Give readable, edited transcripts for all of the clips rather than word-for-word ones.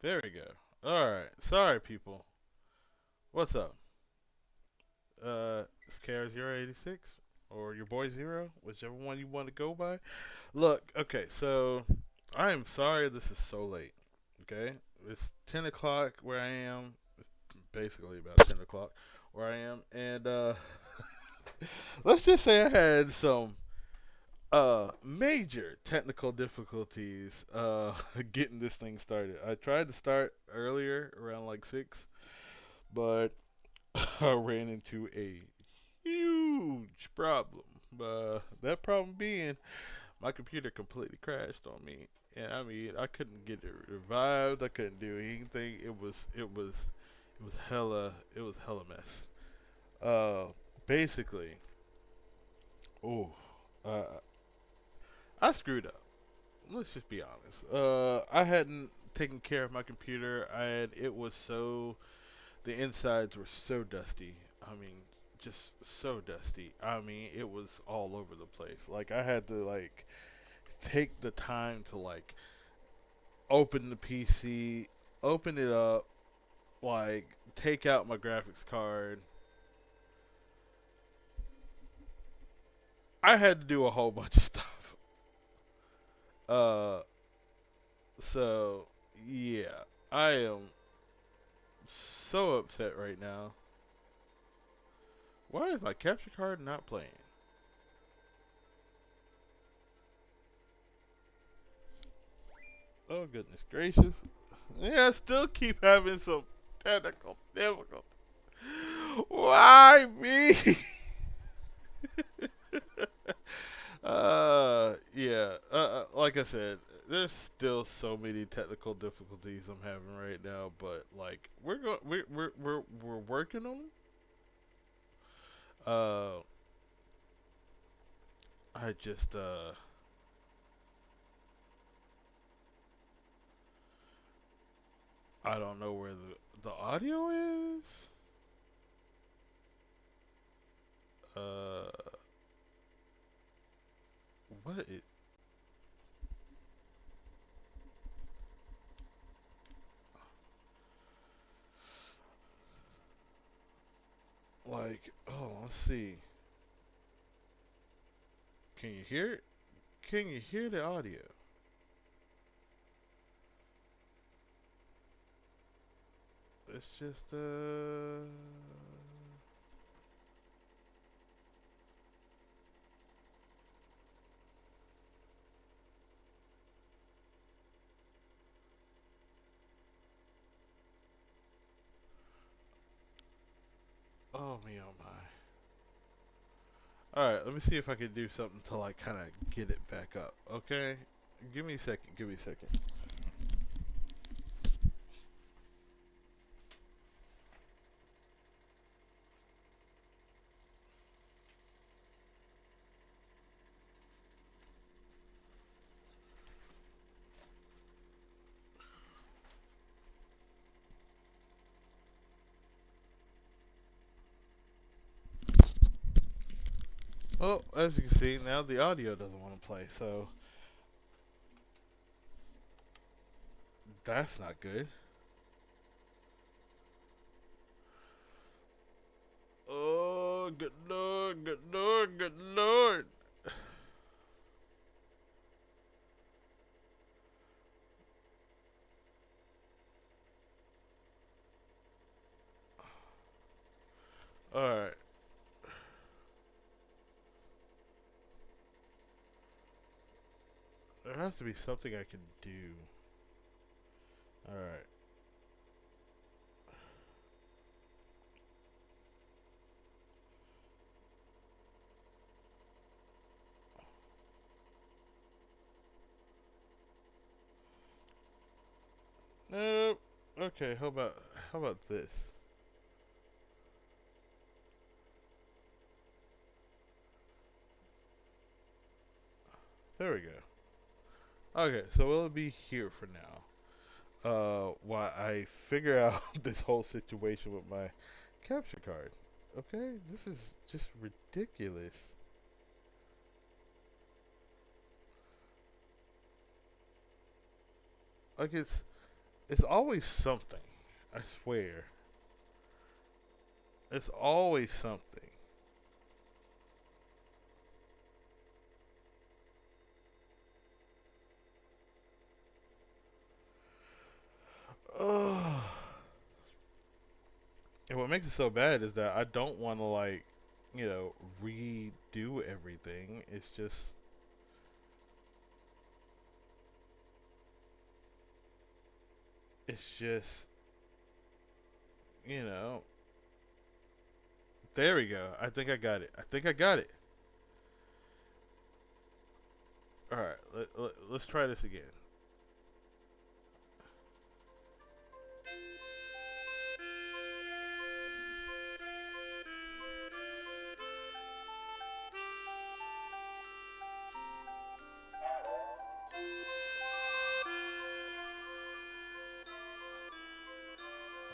There we go. Alright. Sorry, people. What's up? It's KR086 or your boy Zero, whichever one you want to go by. Look, okay, so I am sorry this is so late. Okay? It's 10 o'clock where I am. Basically about 10 o'clock where I am. And, let's just say I had some major technical difficulties getting this thing started. I tried to start earlier around like 6, but I ran into a huge problem. That problem being my computer completely crashed on me, and I mean I couldn't get it revived. I couldn't do anything. It was hella mess. Uh, basically, oh, uh, I screwed up. Let's just be honest. I hadn't taken care of my computer, and it was so the insides were so dusty. I mean, just so dusty. I mean, it was all over the place. Like I had to like take the time to like open the PC, open it up, like take out my graphics card. I had to do a whole bunch of stuff. Uh, so yeah, I am so upset right now. Why is my capture card not playing? Oh goodness gracious! Yeah, I still keep having some technical difficulties. Why me? Yeah. Like I said, there's still so many technical difficulties I'm having right now, but like we're working on them. Uh, I just I don't know where the audio is. Uh, what it like? Oh, let's see. Can you hear it? Can you hear the audio? It's just oh me oh my. All right, let me see if I can do something to like kind of get it back up. Okay, give me a second. Give me a second. Well, as you can see, now the audio doesn't want to play, so that's not good. Oh, good lord, good lord, good lord. All right, there has to be something I can do. All right. Nope. Okay, how about this? There we go. Okay, so we'll be here for now. While I figure out this whole situation with my capture card. Okay, this is just ridiculous. Like It's always something. I swear. It's always something. Ugh. And what makes it so bad is that I don't want to like, redo everything. It's just, you know. There we go. I think I got it. I think I got it. All right. Let's try this again.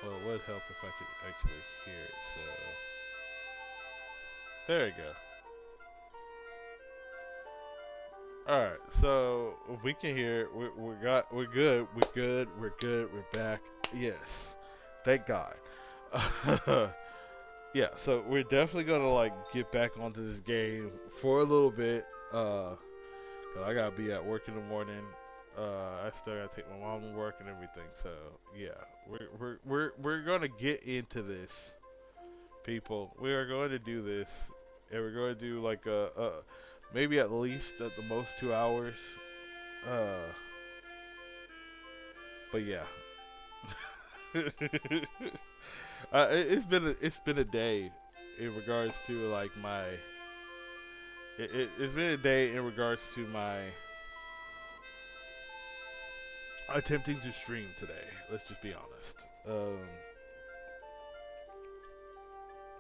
Well, it would help if I could actually hear it. So there we go. All right, so we can hear. We're good. We're good. We're good. We're back. Yes, thank God. Yeah, so we're definitely gonna like get back onto this game for a little bit. 'Cause I gotta be at work in the morning. I still gotta take my mom to work and everything. So yeah, we're gonna get into this, people. We are going to do this, and we're going to do like maybe at least at the most 2 hours. Uh, but yeah, it's been a day in regards to like my it's been a day in regards to my attempting to stream today. Let's just be honest.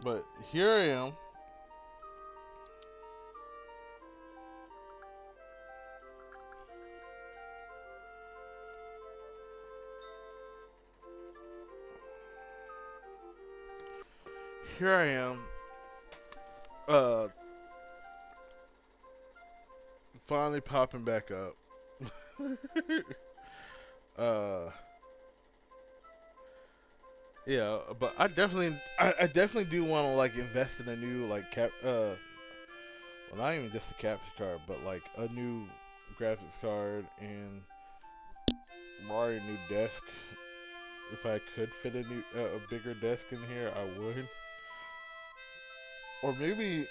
But here I am. Here I am. Uh, Finally popping back up. uh, yeah, but I definitely do want to like invest in a new like well, not even just a capture card, but like a new graphics card and probably a new desk. If I could fit a bigger desk in here, I would. Or maybe,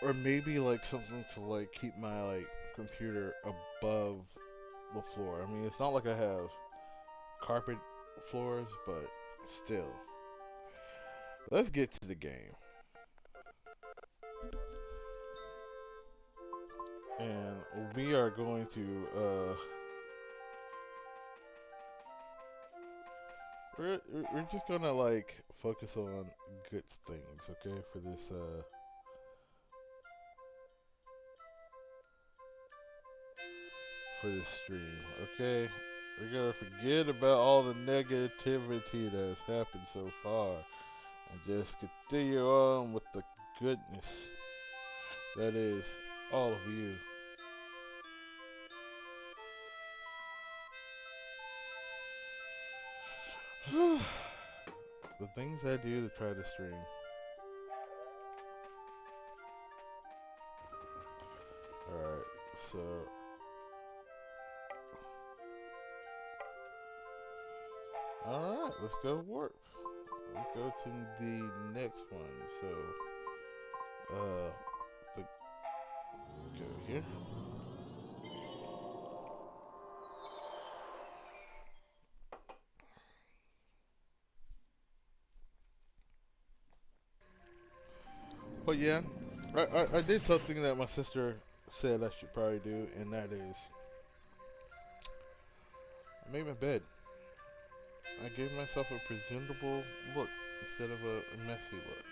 or maybe like something to like keep my like computer above the floor. I mean, it's not like I have carpet floors, but still. Let's get to the game. And we are going to we're just gonna like focus on good things, okay, for this stream, okay? We're gonna forget about all the negativity that has happened so far and just continue on with the goodness that is all of you. The things I do to try to stream. Alright, so alright, let's go warp. Let's go to the next one. So the go here. But yeah, I did something that my sister said I should probably do, and that is I made my bed. I gave myself a presentable look instead of a messy look.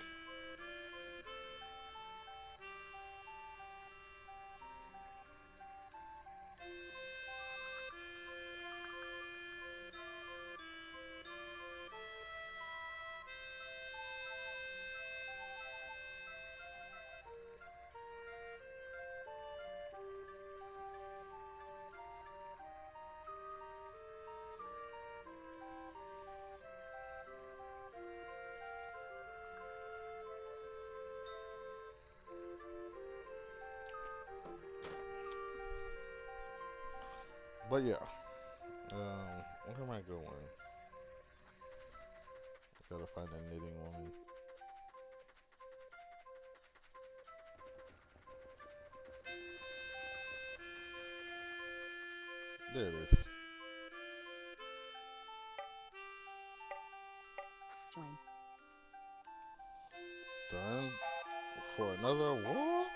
But yeah, where am I going? Gotta find a knitting woman. There it is. Join. Done for another whoop.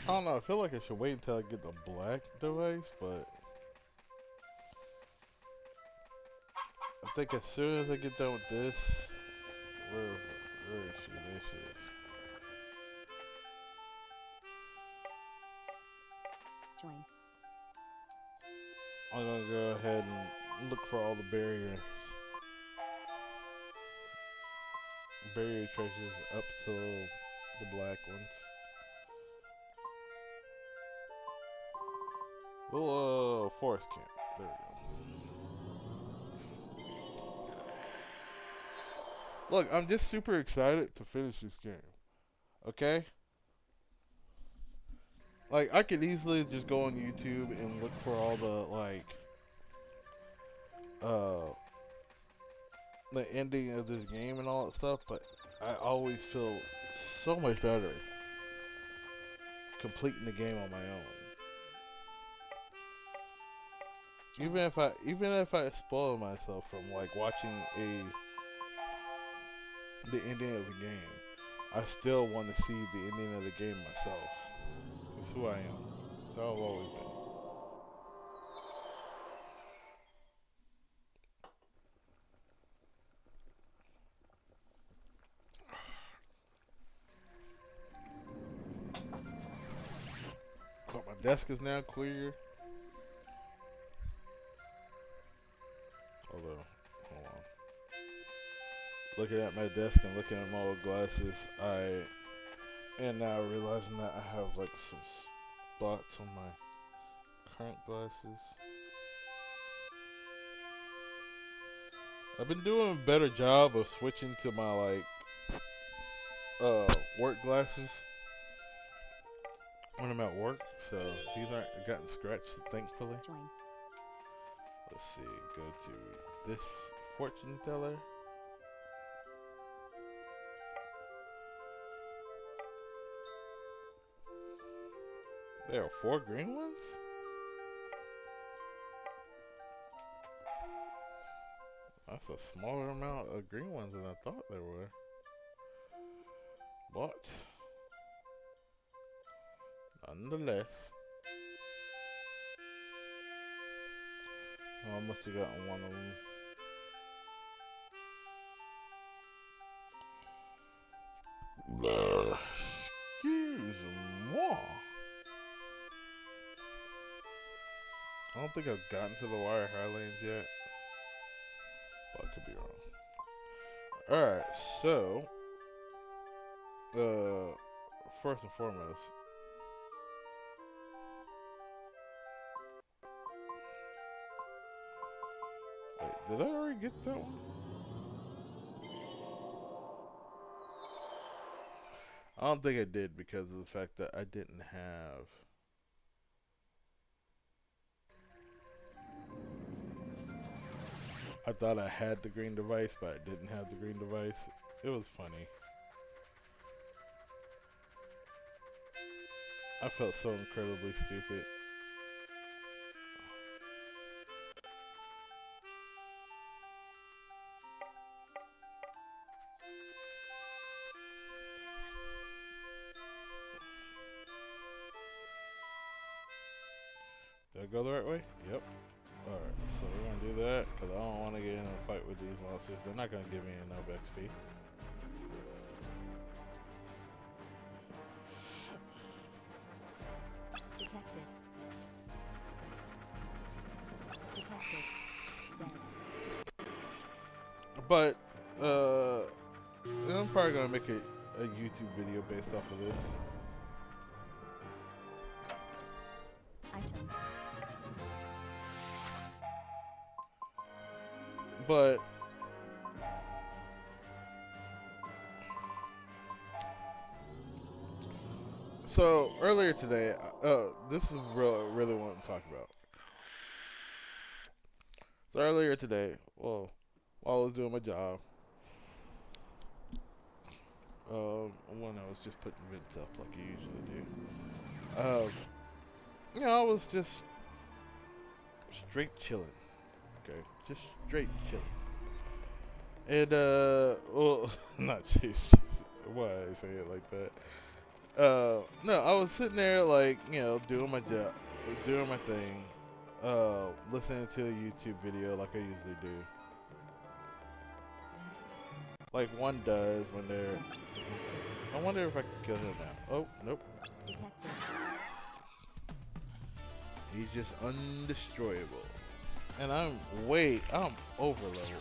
I don't know, I feel like I should wait until I get the black device, but I think as soon as I get done with this, where is she? There she is. Join. I'm gonna go ahead and look for all the barrier traces up till the black ones. Little forest camp. There we go. Look, I'm just super excited to finish this game. Okay? Like, I could easily just go on YouTube and look for all the, like, the ending of this game and all that stuff, but I always feel so much better completing the game on my own. Even if I spoil myself from like watching the ending of the game, I still want to see the ending of the game myself. It's who I am. It's how I've always been. But my desk is now clear. Although, hold on. Looking at my desk and looking at my old glasses, I am now realizing that I have like some spots on my current glasses. I've been doing a better job of switching to my like work glasses when I'm at work, so these aren't gotten scratched, thankfully. Join. Let's see, go to this fortune teller. There are 4 green ones? That's a smaller amount of green ones than I thought there were. But, nonetheless, oh, I must have gotten one of them. Excuse moi. I don't think I've gotten to the Wire Highlands yet. But I could be wrong. Alright, so first and foremost, wait, did I already get that one? I don't think I did because of the fact that I didn't have. I thought I had the green device, but I didn't have the green device. It was funny. I felt so incredibly stupid. Did I go the right way? Yep. Alright, so we're gonna do that, because I don't want to get in a fight with these monsters. They're not gonna give me enough XP. Detected. Detected. Dead. But, you know what I'm probably gonna make a YouTube video based off of this. iTunes. But so earlier today, this is really what to talk about. So earlier today, well, while I was doing my job, when I was just putting vids up like I usually do, you know, I was just straight chilling. Okay, just straight chilling. And well, not chase. Why I say it like that? No, I was sitting there like, you know, doing my job, doing my thing, listening to a YouTube video like I usually do. Like one does when they're. I wonder if I can kill him now. Oh, nope. Detected. He's just undestroyable. And I'm over leveled. So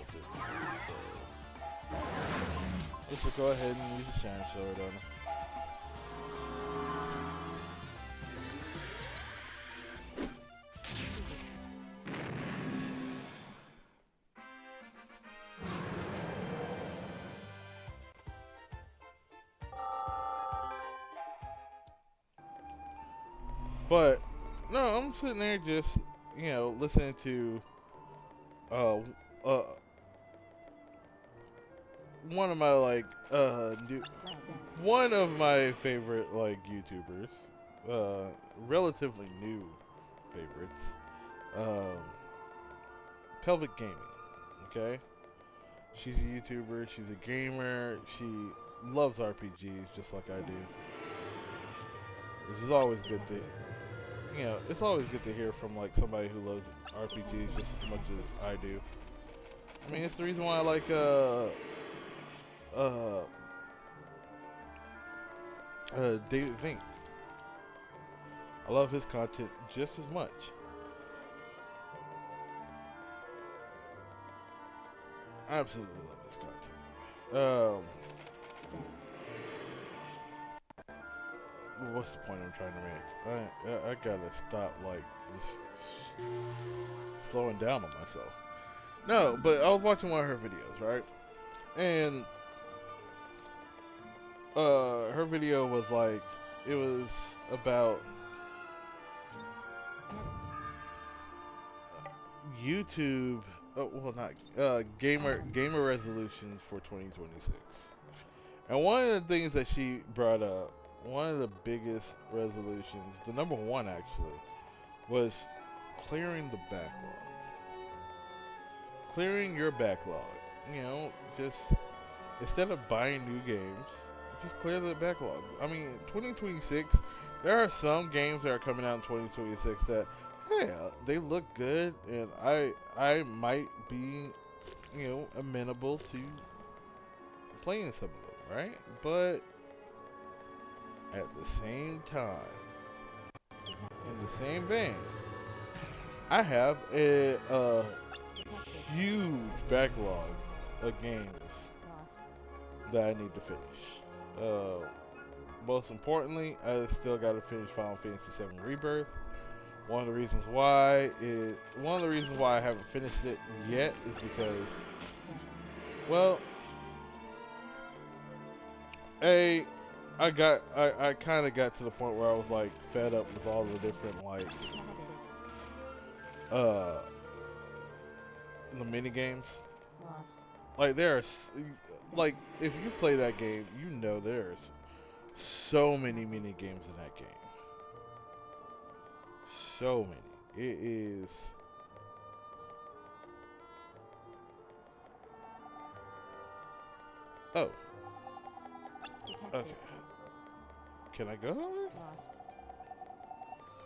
let's just go ahead and use a shine sword on him. But no, I'm sitting there just, you know, listening to uh uh one of my like new Well done. one of my favorite like YouTubers, relatively new favorites, um, Pelvic Gaming. Okay, she's a YouTuber. She's a gamer. She loves RPGs just like I do. Which is always good to, you know, it's always good to hear from like somebody who loves RPGs just as much as I do. I mean, it's the reason why I like David Vink. I love his content just as much. I absolutely love his content. What's the point I'm trying to make? I gotta stop like just slowing down on myself. No, but I was watching one of her videos, right? And her video was like, it was about YouTube. Well, not gamer resolutions for 2026. And one of the things that she brought up, one of the biggest resolutions, the number one actually, was clearing the backlog. Clearing your backlog. You know, just instead of buying new games, just clear the backlog. I mean, 2026, there are some games that are coming out in 2026 that, yeah, they look good, and I might be, you know, amenable to playing some of them, right? But at the same time, in the same vein, I have a Detected. huge backlog of games Lost. that I need to finish. Most importantly, I still got to finish Final Fantasy VII Rebirth. One of the reasons why I haven't finished it yet is because, well, I kind of got to the point where I was like fed up with all the different like Edited. uh the mini games. Lost. Like like if you play that game, you know there's so many mini games in that game. So many. It is. Oh, Detected. okay. Can I go? Lost.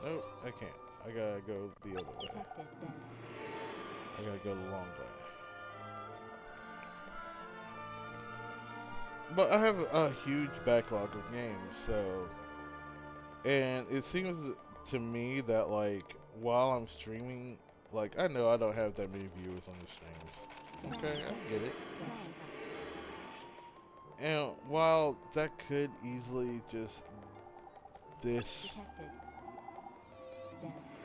Nope, I can't. I gotta go the other way. Detected. Then. I gotta go the long way. But I have a huge backlog of games, so. And it seems to me that, like, while I'm streaming, like, I know I don't have that many viewers on the streams. Okay, I get it. And while that could easily just Detected.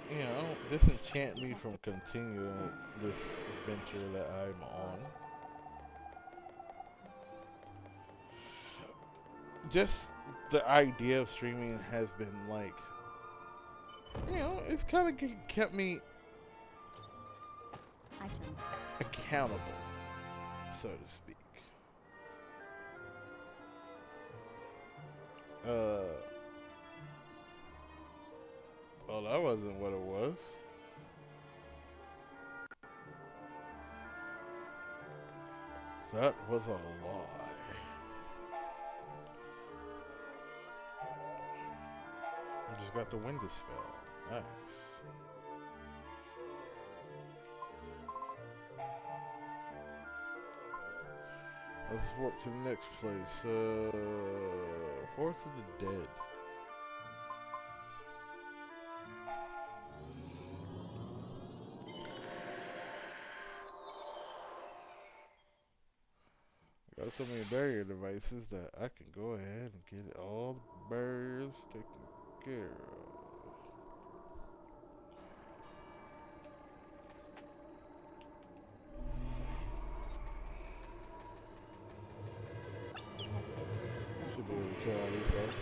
Dead. disenchant me from continuing this adventure that I'm on. Lost. Just the idea of streaming has been like, it's kind of kept me Item. accountable, so to speak. Well, that wasn't what it was. That was a lie. I just got the wind dispel. Nice. Let's warp to the next place. Forest of the Dead. Got so many barrier devices that I can go ahead and get all the barriers taken care of. Should be able to kill all these guys.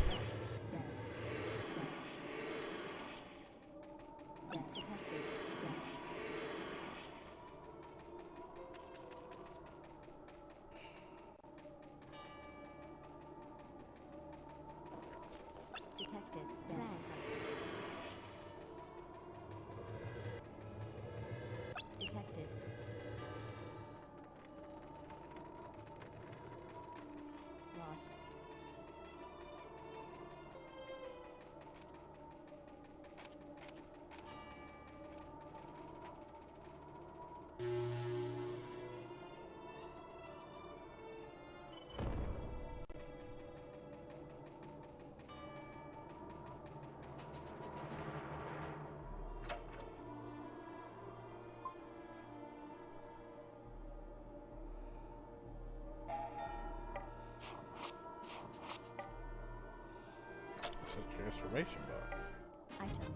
Detected. Dead. Detected. Lost. It's a transformation box. Item.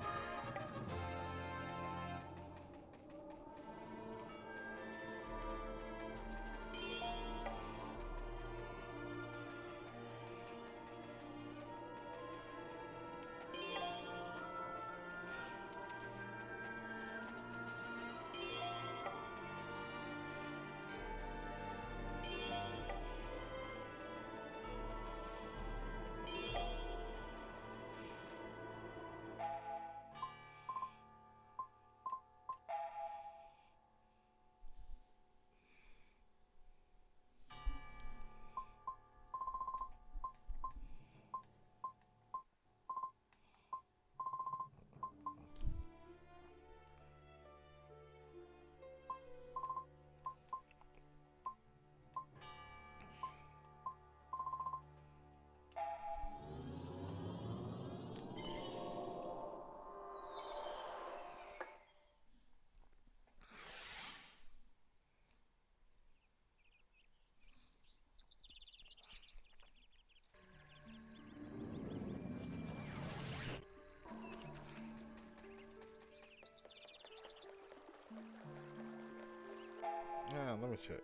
Let me check.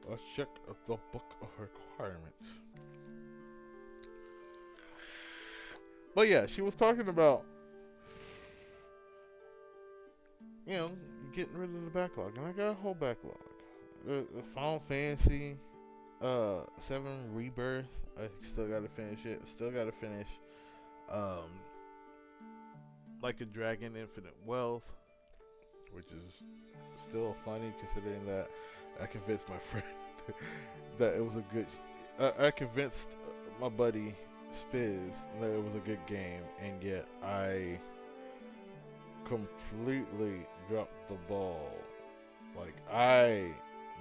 Let's check the book of requirements. But yeah, she was talking about, getting rid of the backlog, and I got a whole backlog. The Final Fantasy 7 Rebirth, I still gotta finish it. Still gotta finish um, Like a Dragon Infinite Wealth, which is still funny considering that I convinced my friend that it was a good. I convinced my buddy Spiz that it was a good game, and yet I completely dropped the ball. Like, I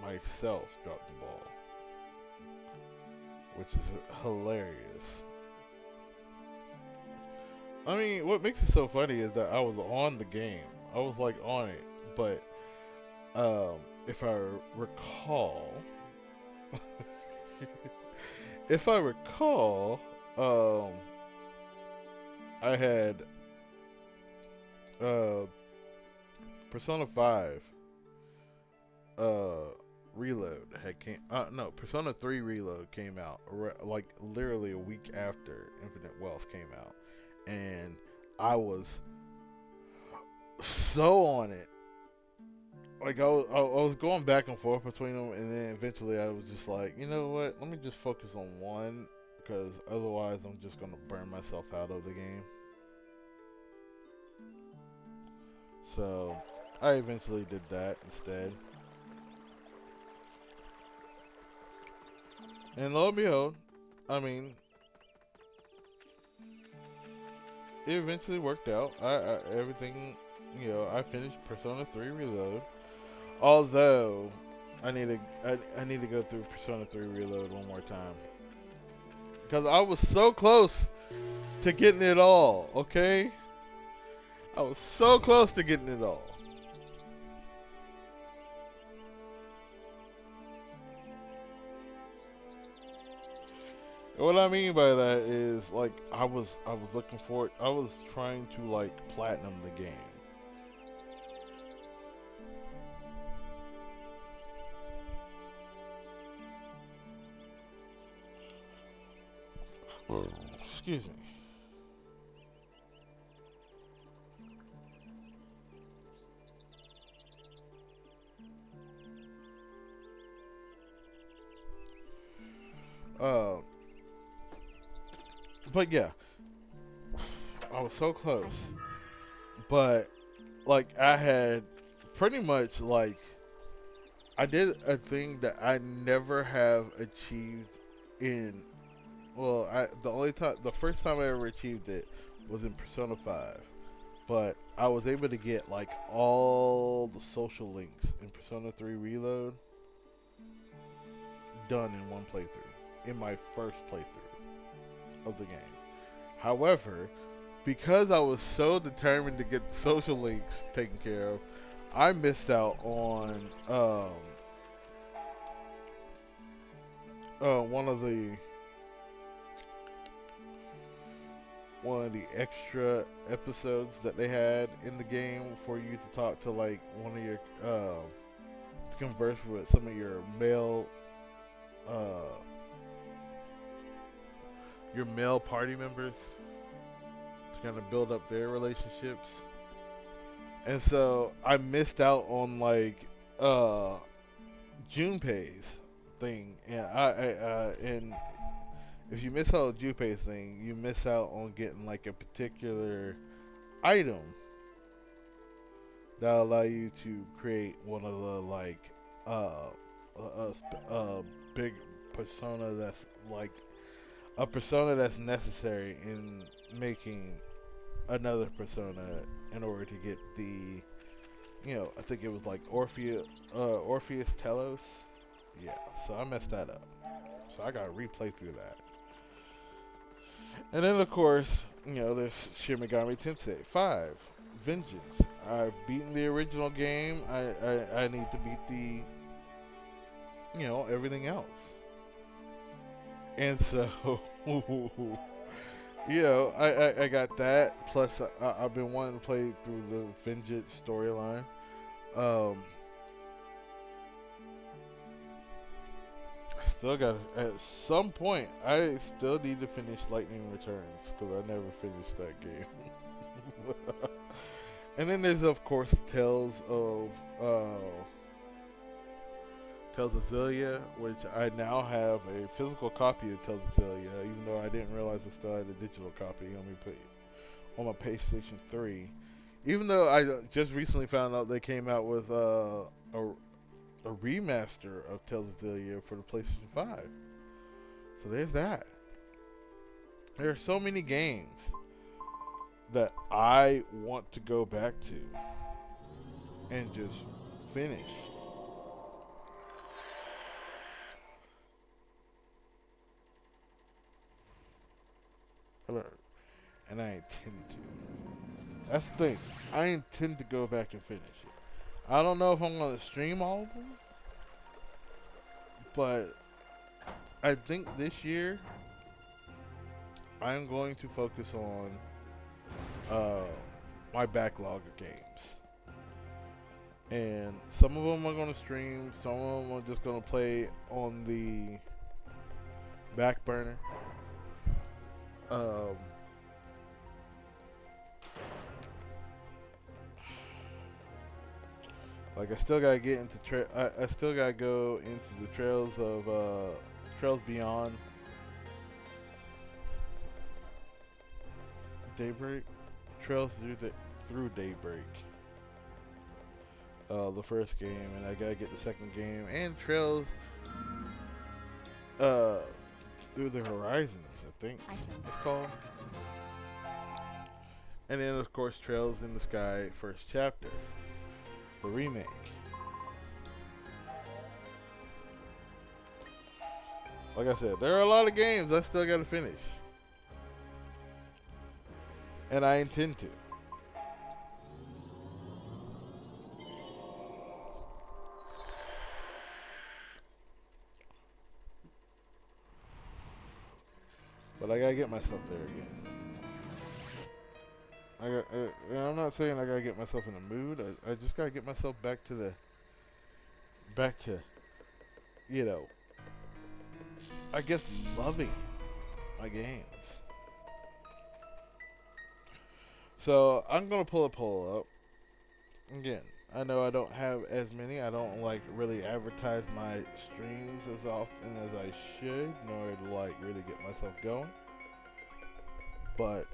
myself dropped the ball, which is hilarious. I mean, what makes it so funny is that I was on the game. I was like on it, but if I recall, If I recall, I had uh, Persona 5 uh, Reload had came. No, Persona 3 Reload came out like literally a week after Infinite Wealth came out, and I was so on it. Like I was going back and forth between them, and then eventually I was just like, you know what? Let me just focus on one, because otherwise I'm just gonna burn myself out of the game. So I eventually did that instead. And lo and behold, I mean, it eventually worked out. Everything, I finished Persona 3 Reload. Although, I need to go through Persona 3 Reload one more time. Because I was so close to getting it all, okay? I was so close to getting it all. What I mean by that is, like, I was looking for it. I was trying to, like, platinum the game. Excuse me. But yeah, I was so close. But like I had pretty much like I did a thing that I never have achieved in. Well, the first time I ever achieved it was in Persona 5. But I was able to get like all the social links in Persona 3 Reload done in one playthrough, in my first playthrough of the game. However, because I was so determined to get the social links taken care of, I missed out on one of the extra episodes that they had in the game for you to talk to like one of your to converse with some of uh your male party members to kind of build up their relationships. And so I missed out on like Junpei's thing, and and if you miss out on Junpei's thing, you miss out on getting like a particular item that allow you to create one of the like a big persona that's like a persona that's necessary in making another persona in order to get the, I think it was like Orpheus Telos. Yeah, so I messed that up. So I gotta replay through that. And then of course, there's Shin Megami Tensei 5 Vengeance. I've beaten the original game. I need to beat the, everything else. And so, I got that. Plus, I've been wanting to play through the Vengeance storyline. I still got at some point. I still need to finish Lightning Returns because I never finished that game. And then there's of course Tales of Xillia, which I now have a physical copy of Tales of Xillia, even though I didn't realize I still had a digital copy on my PlayStation 3. Even though I just recently found out they came out with a remaster of Tales of Xillia for the PlayStation 5. So there's that. There are so many games that I want to go back to and just finish. And I intend to. That's the thing. I intend to go back and finish it. I don't know if I'm going to stream all of them, but I think this year I'm going to focus on uh, my backlog of games. And some of them are going to stream, some of them are just going to play on the back burner. Um, like I still gotta get into I still gotta go into the trails of Trails Beyond Daybreak, Trails through Daybreak. The first game, and I gotta get the second game, and Trails uh through the Horizons, I think I took it's called. And then of course Trails in the Sky first chapter, the remake. Like I said, there are a lot of games I still gotta finish. And I intend to. But I gotta get myself there again. And I'm not saying I gotta get myself in the mood. I just gotta get myself back to, you know, I guess loving my games. So I'm gonna pull a poll up. Again, I know I don't have as many. I don't like really advertise my streams as often as I should, nor like really get myself going. But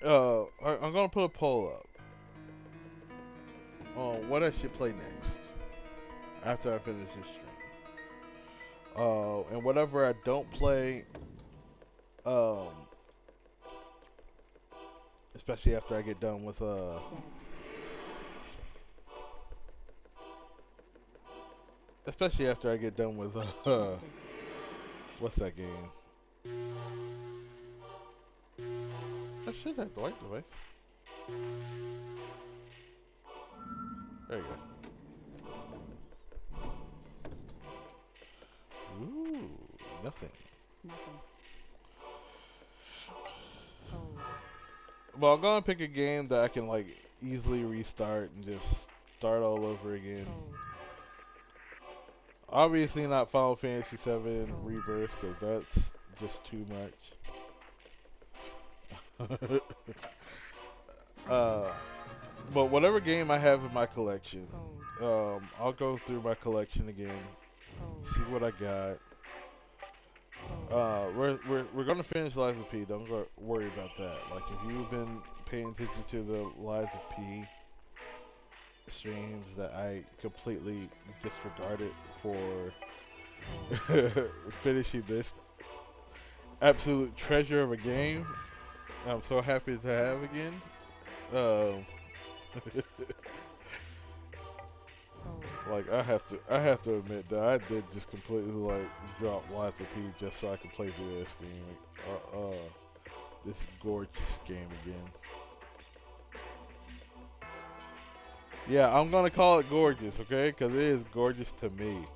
I'm gonna put a poll up on what I should play next after I finish this stream. And whatever I don't play, especially after I get done with especially after I get done with what's that game? I should have the right device. There you go. Ooh, nothing. Nothing. Cold. Well, I'm gonna pick a game that I can like easily restart and just start all over again. Cold. Obviously not Final Fantasy VII Rebirth, because that's just too much. But whatever game I have in my collection, Cold. I'll go through my collection again, Cold. see what I got. Cold. We're gonna finish Lies of P. Don't worry about that. Like if you've been paying attention to the Lies of P streams that I completely disregarded for finishing this absolute treasure of a game, I'm so happy to have again. Cold. Like I have to admit that I did just completely like drop Lies of P just so I could play through this game. This gorgeous game again. Yeah, I'm gonna call it gorgeous, okay? Because it is gorgeous to me.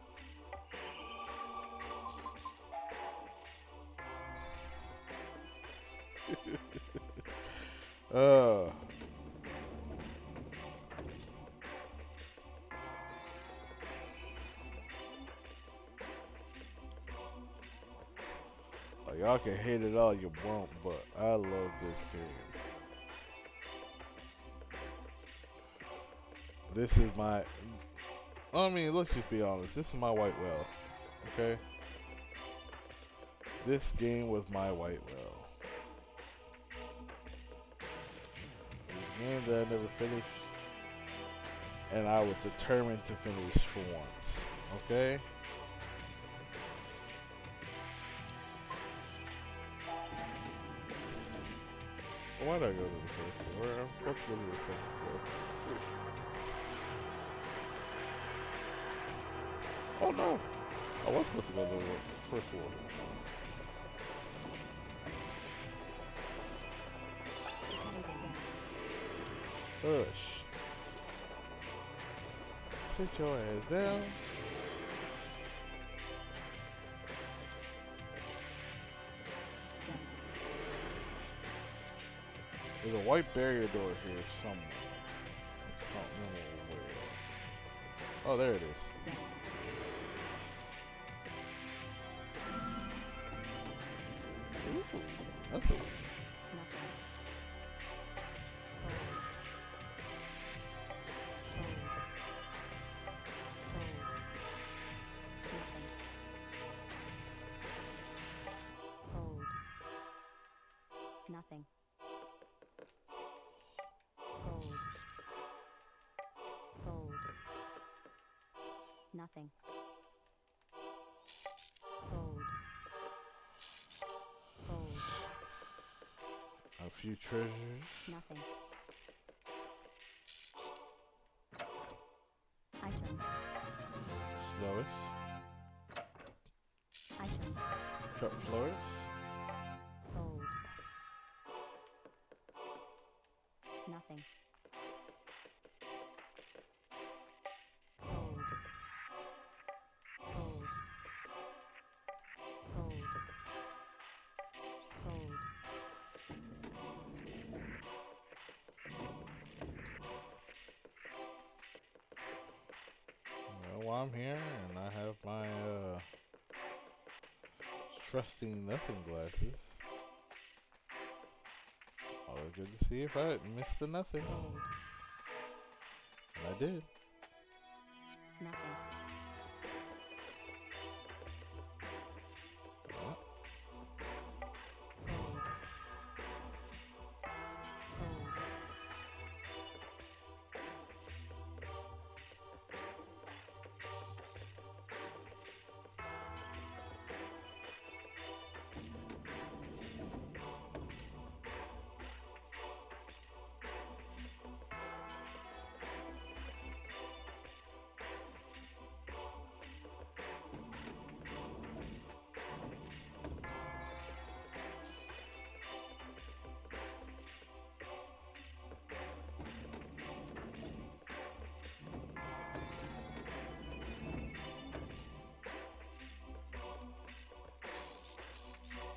Like, y'all can hate it all you want, but I love this game. This is my, I mean, let's just be honest. This is my white whale, okay? This game was my white whale. A game that I never finished, and I was determined to finish for once, okay? Why did I go to the first floor? I'm supposed to go to the second floor. Oh no! I was supposed to go to the first floor. Hush. Sit your ass down. There's a white barrier door here somewhere. I don't remember where. Oh, there it is. Ooh, nothing. Nothing. Cold. Nothing. Cold. Cold. Nothing. Cold. Cold. A few treasures. Nothing. Item. Lois. Item. Truck floors. Cold. Nothing. Cold. Cold. Cold. Cold. Well, while I'm here and I have my trusting nothing glasses, always good to see if I missed the nothing. Cold. And I did. Nothing. Yeah. Cold. Cold.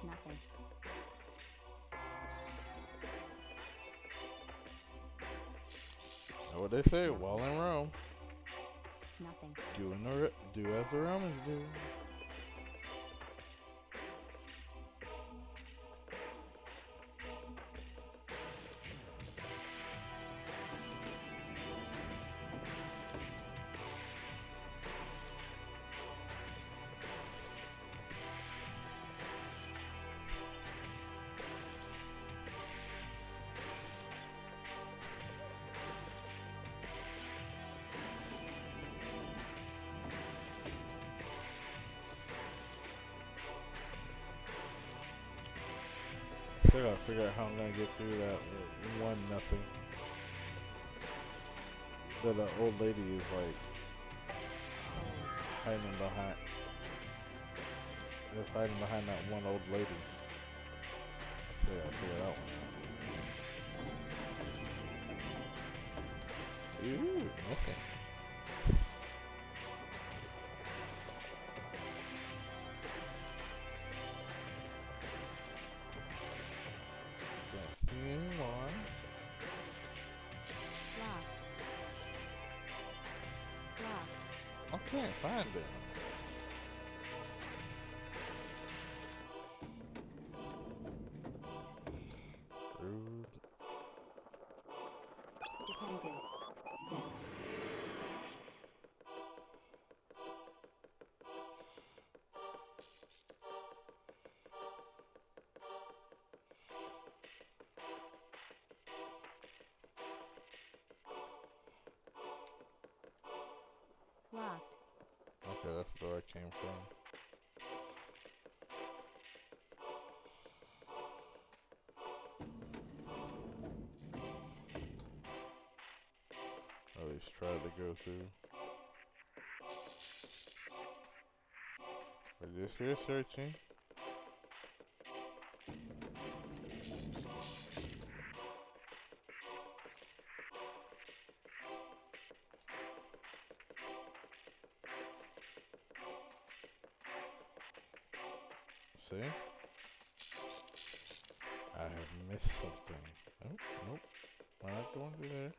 Nothing. Know what they say? While in Rome, Nothing. do as the Romans do. Still gotta figure out how I'm gonna get through that one nothing. That old lady is like hiding behind. Is hiding behind that one old lady. So I gotta figure that one out. Ooh, nothing. Don't see anyone. Locked. Locked. I can't find them. Rude. Dependence. Death. Locked. Okay, that's where I came from. At least try to go through. We're just here searching. See? I have missed something. Oh, nope. Not going through there.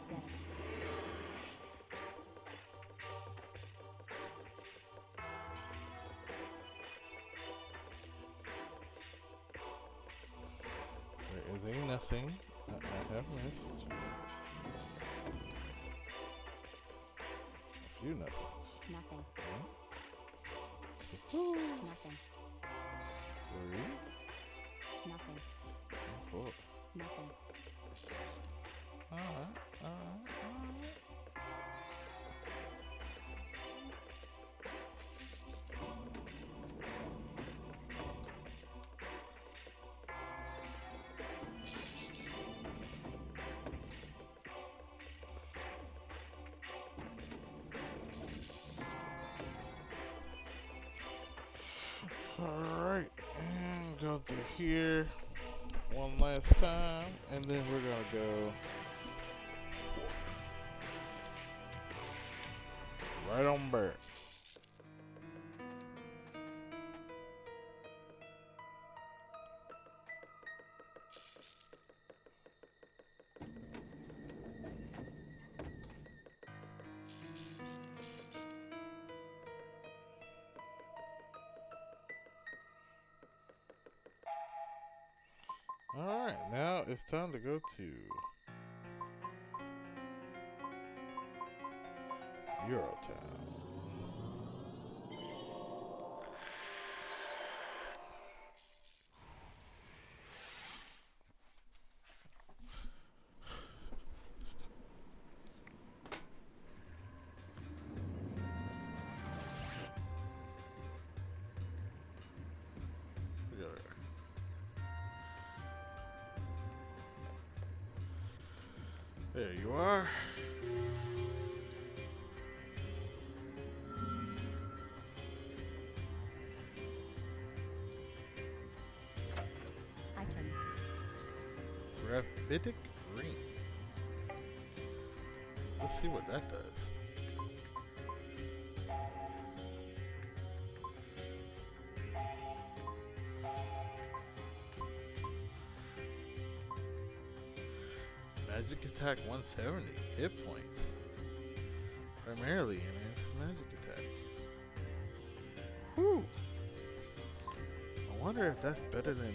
Dead. There is nothing that I have missed. A few nothings. Nothing. Woo. Nothing. 3, Nothing. 4. Nothing. Alright. Alright, and go through here one last time, and then we're gonna go right on back. Alright, now it's time to go to Eurotown. We got it. There you are. Item. Graphitic ring. Let's see what that does. Magic attack 170 hit points. Primarily enhanced magic attack. Whew. I wonder if that's better than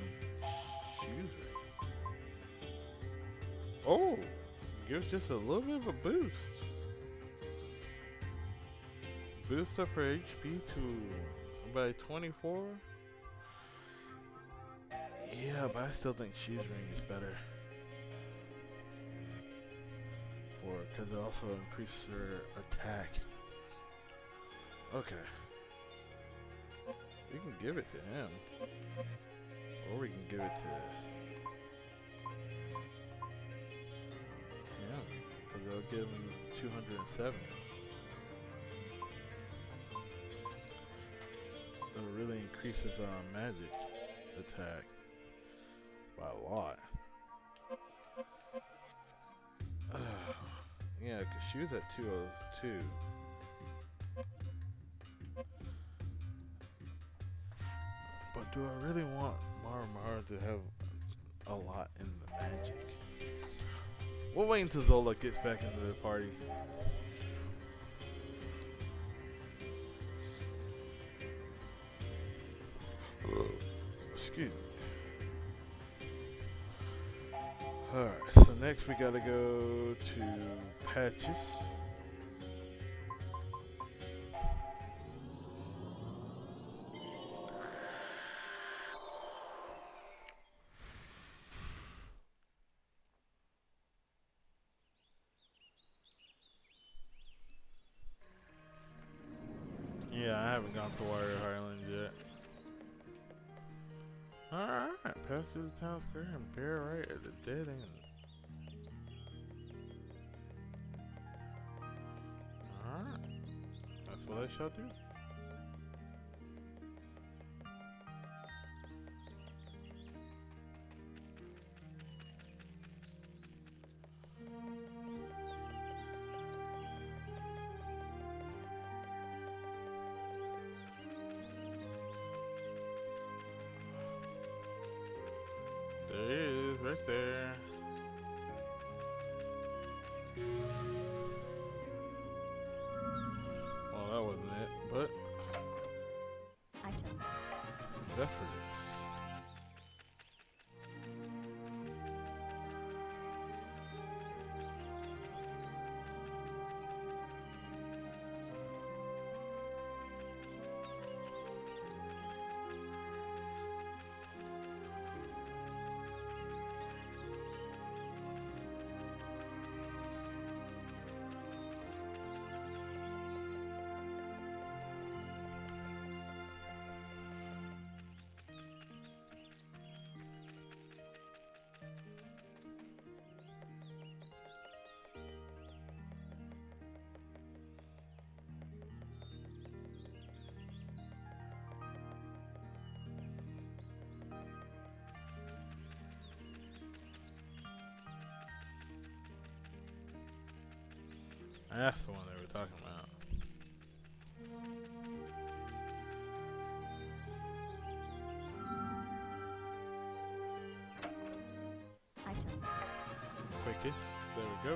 Shoes Ring. Oh, gives just a little bit of a boost. Boost up her HP to by 24. Yeah, but I still think Shoes Ring is better. Because it also increases her attack. Okay. We can give it to him. Or we can give it to him. Because they'll give him 207. It really increases magic attack by a lot. Yeah, because she was at 202. But do I really want Mara to have a lot in the magic? We'll wait until Zola gets back into the party. Excuse me. Alright, so next we gotta go to Patches. Yeah, I haven't gone to Warrior Highlands yet. Alright, pass through the town square and bear right at the dead end. Alright, that's what I shall do. death for this. That's the one they were talking about. I took. Quickest. There we go.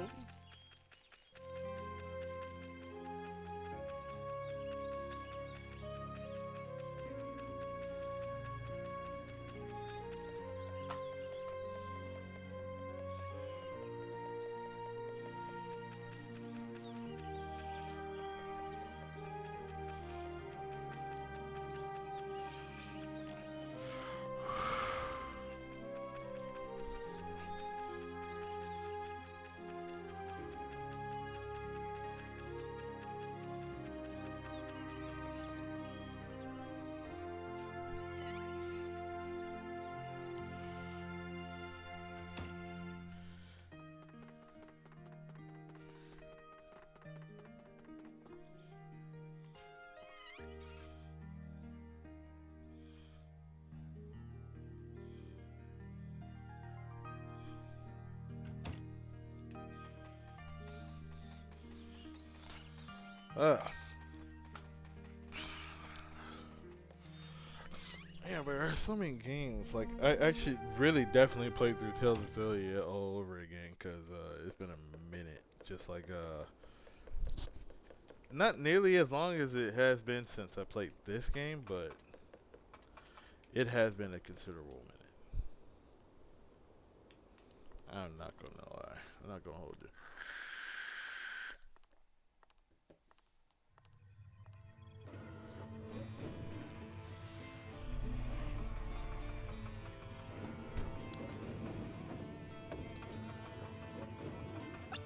Uh. Yeah, but there are so many games. Like, I should really definitely play through Tales of Zillia all over again, because it's been a minute. Just like, not nearly as long as it has been since I played this game, but it has been a considerable minute. I'm not gonna lie. I'm not gonna hold you.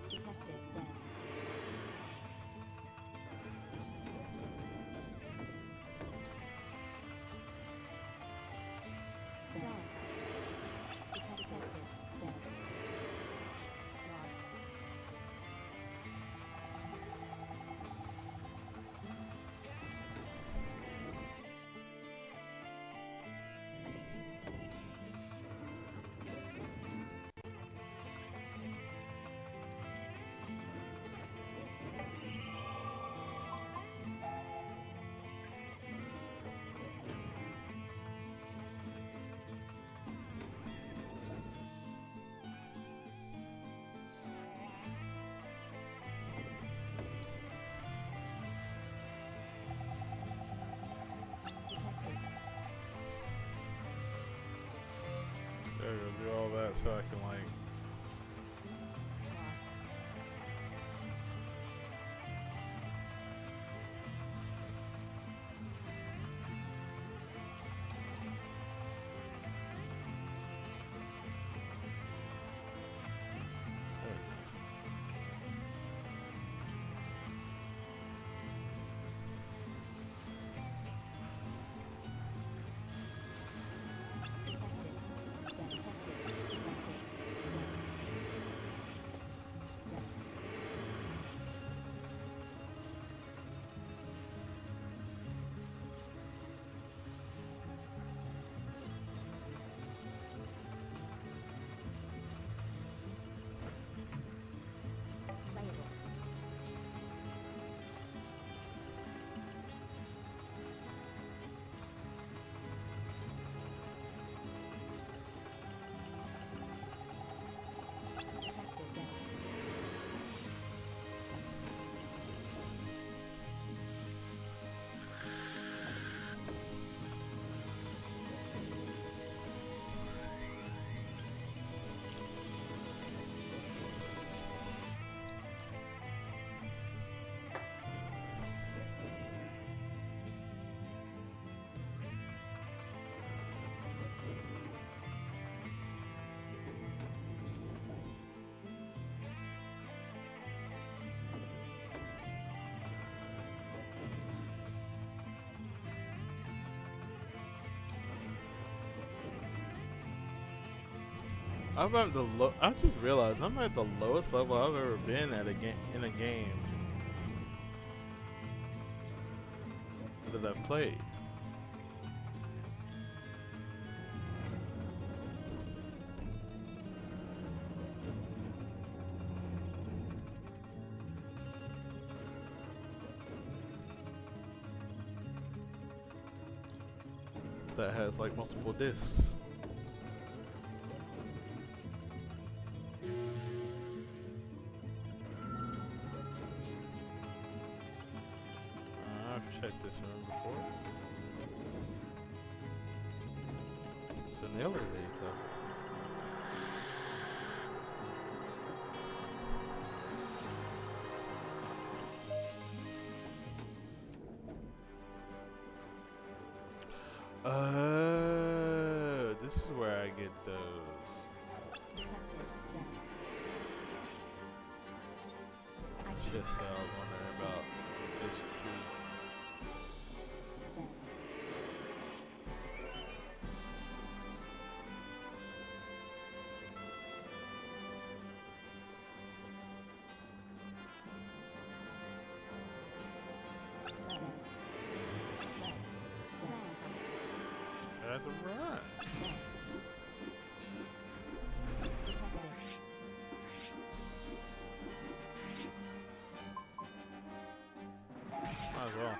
Detective dead. Dead. Detective dead. Lost. I'm at the low. I just realized I'm at the lowest level I've ever been at a game in a game that I've played. That has like multiple discs. I've checked this room before. It's an elevator. This is where I get those. Detective dead. I Just choose I was wondering about this tree. dead. Dead. Dead. That's a run. Dead. Detective. Might as well.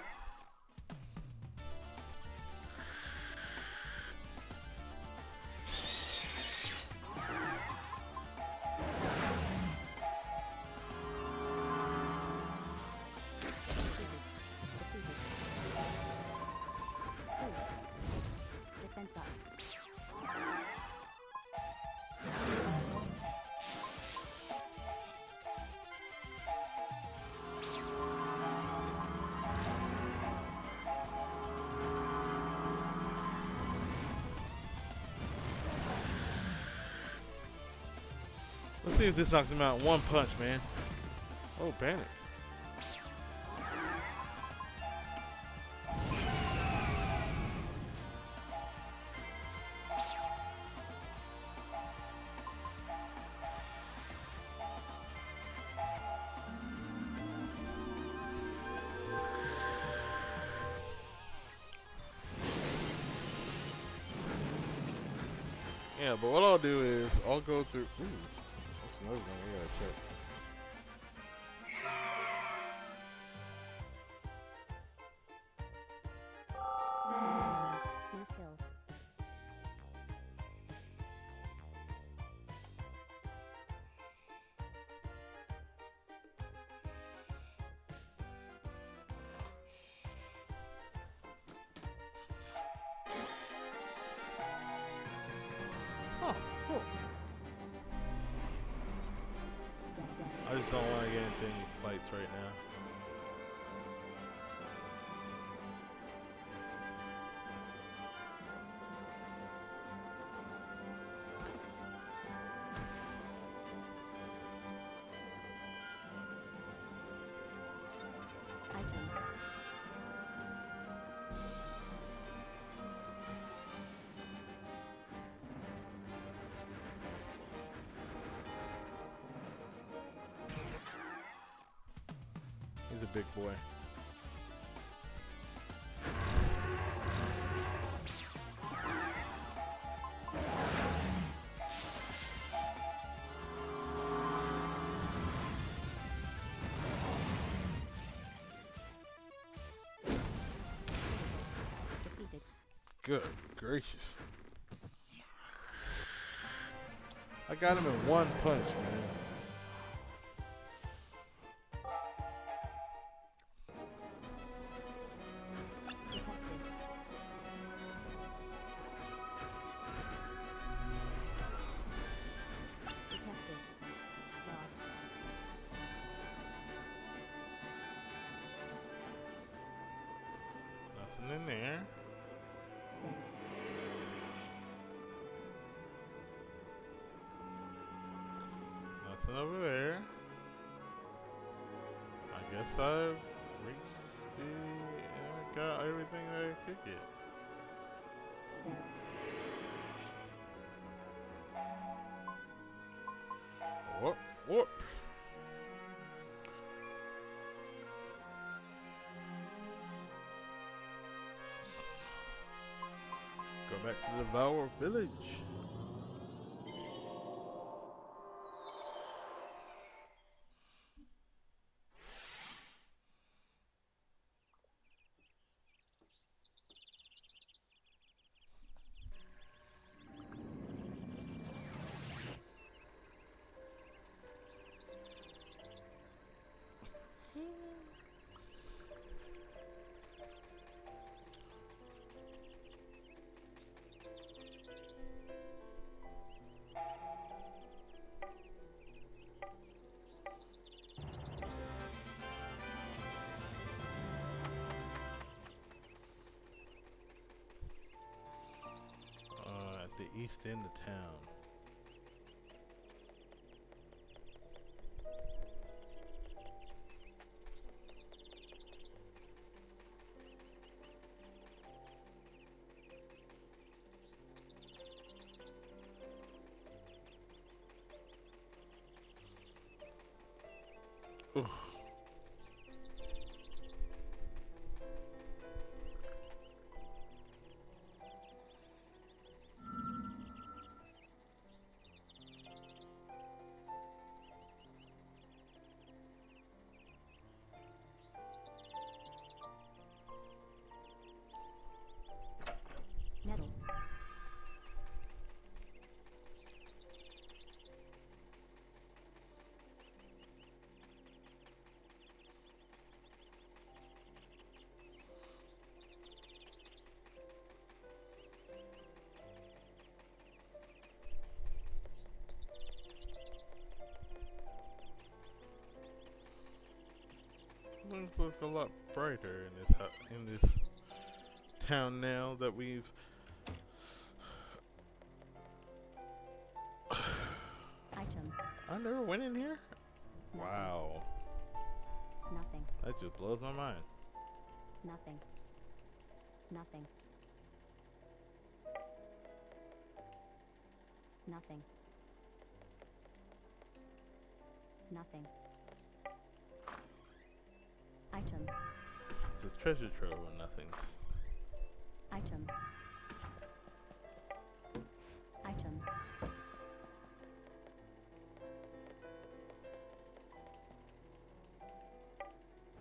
Defeated. Defeated. Boost. Defense up. Let's see if this knocks him out in one punch, man. Oh, panic. Yeah, but what I'll do is I'll go through. Ooh, that's another thing I gotta check. New skill. Oh, cool. Dead. Dead. I just don't want to get into any fights right now. Item. He's a big boy. Defeated. Good gracious. I got him in one punch, man. Detective. Detective. Lost. Nothing in there. Dead. Nothing over there. I guess I've reached the. Got everything that I could get. Dead. Whoop, whoop. Go back to the Devour Village. At the east end of town. Oof. Metal. Things look a lot brighter in this town now that we've. Item. I never went in here. Nothing. Wow, Nothing. that just blows my mind. Nothing. Nothing. Nothing. Nothing. Item. It's a treasure trove of nothing. Item. Item.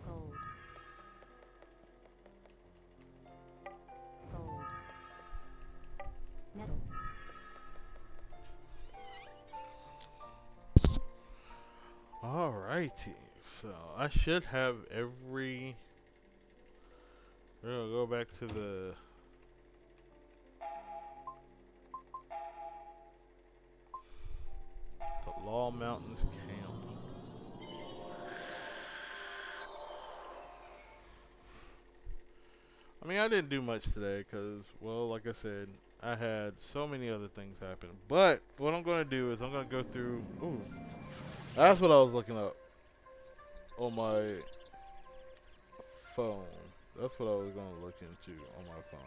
Gold. Gold. Metal. Alrighty, so I should have every. We're gonna go back to the. Law Mountains Camp. I mean, I didn't do much today because, well, like I said, I had so many other things happen. But what I'm going to do is I'm going to go through. Ooh, that's what I was looking up on my phone. That's what I was going to look into on my phone.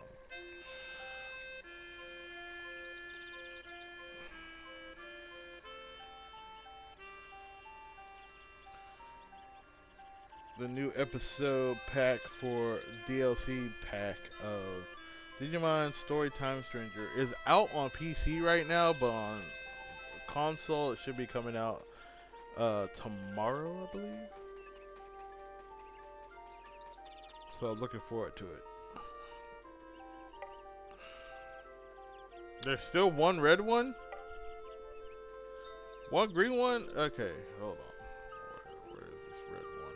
The new episode pack for DLC pack of Digimon Storytime Stranger is out on PC right now, but on console it should be coming out tomorrow, I believe. So I'm looking forward to it. There's still one red one? One green one? Okay, hold on. Where is this red one?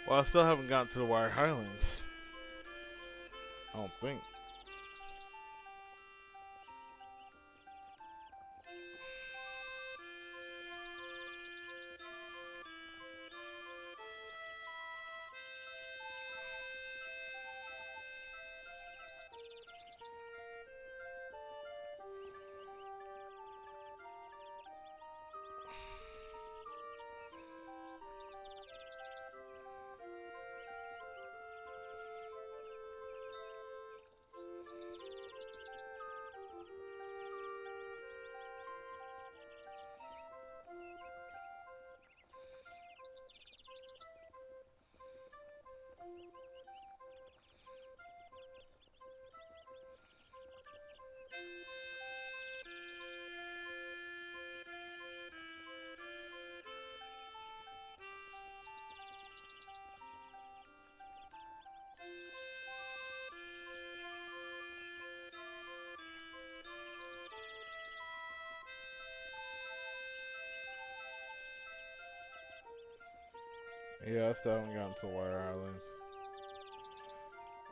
Well, I still haven't gotten to the Wire Highlands. I don't think. Yeah, I still haven't gotten to Water Islands.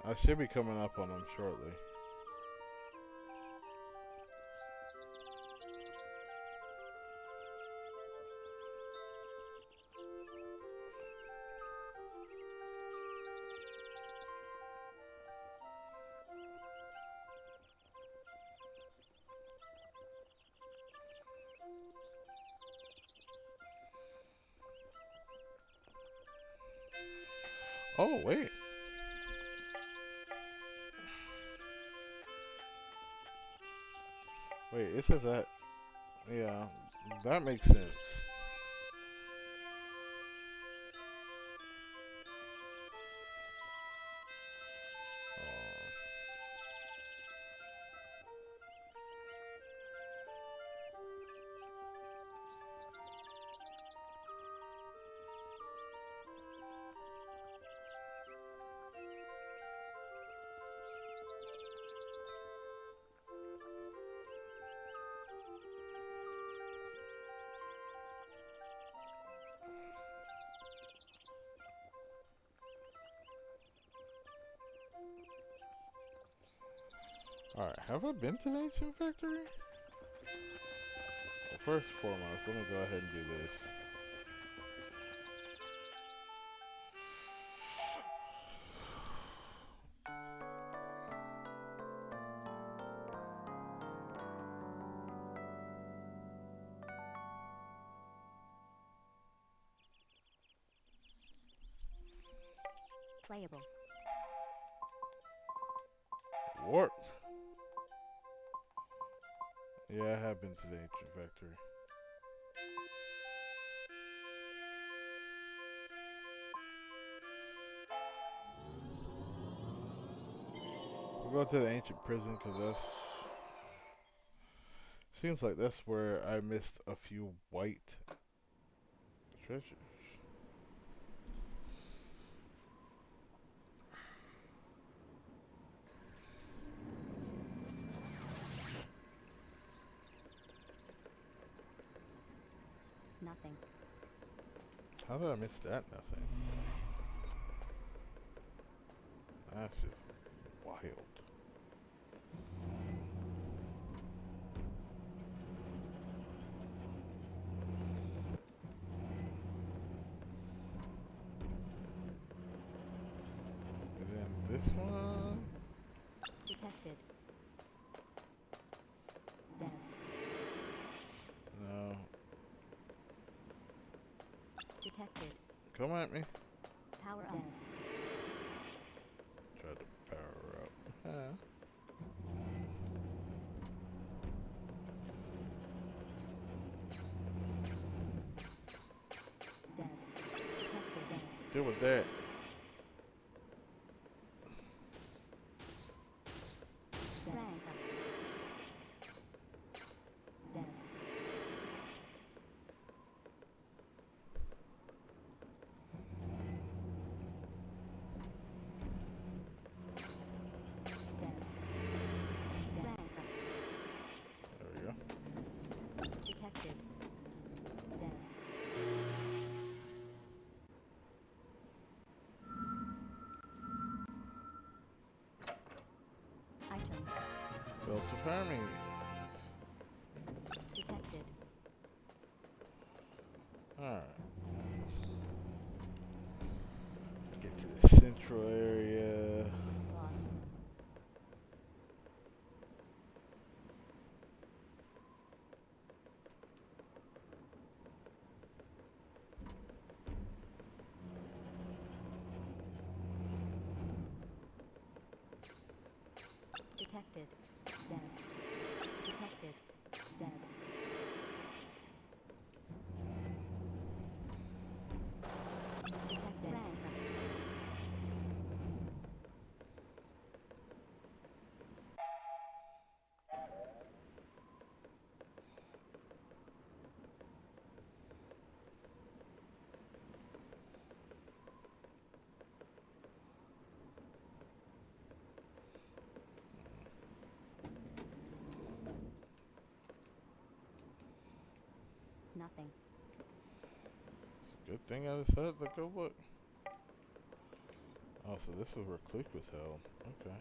I should be coming up on them shortly. Oh, wait. Wait, it says that. Yeah, that makes sense. Alright, have I been to the Ancient Factory? Well, first and foremost, let me go ahead and do this. Playable. Warp. Yeah, I have been to the Ancient Factory. We'll go to the Ancient Prison because that's... Seems like that's where I missed a few white treasures. Nothing. How did I miss that? Nothing. That's just wild. And then this one. Detected. Dead. No. Detected. Come at me. Power on. Try to power up. Huh. Dead. Detected. Dead. Deal with that. Dead. Rank up. Dead. Dead. Rank up. There we go. Detected. Dead. Item. Built a farming. Detected. Alright. Get to the central area. Lost. Detected. Dead. Detected. Dead. Detected. Rank up. Nothing. Good thing I decided to go look. Oh, so this is where Click was held. Okay.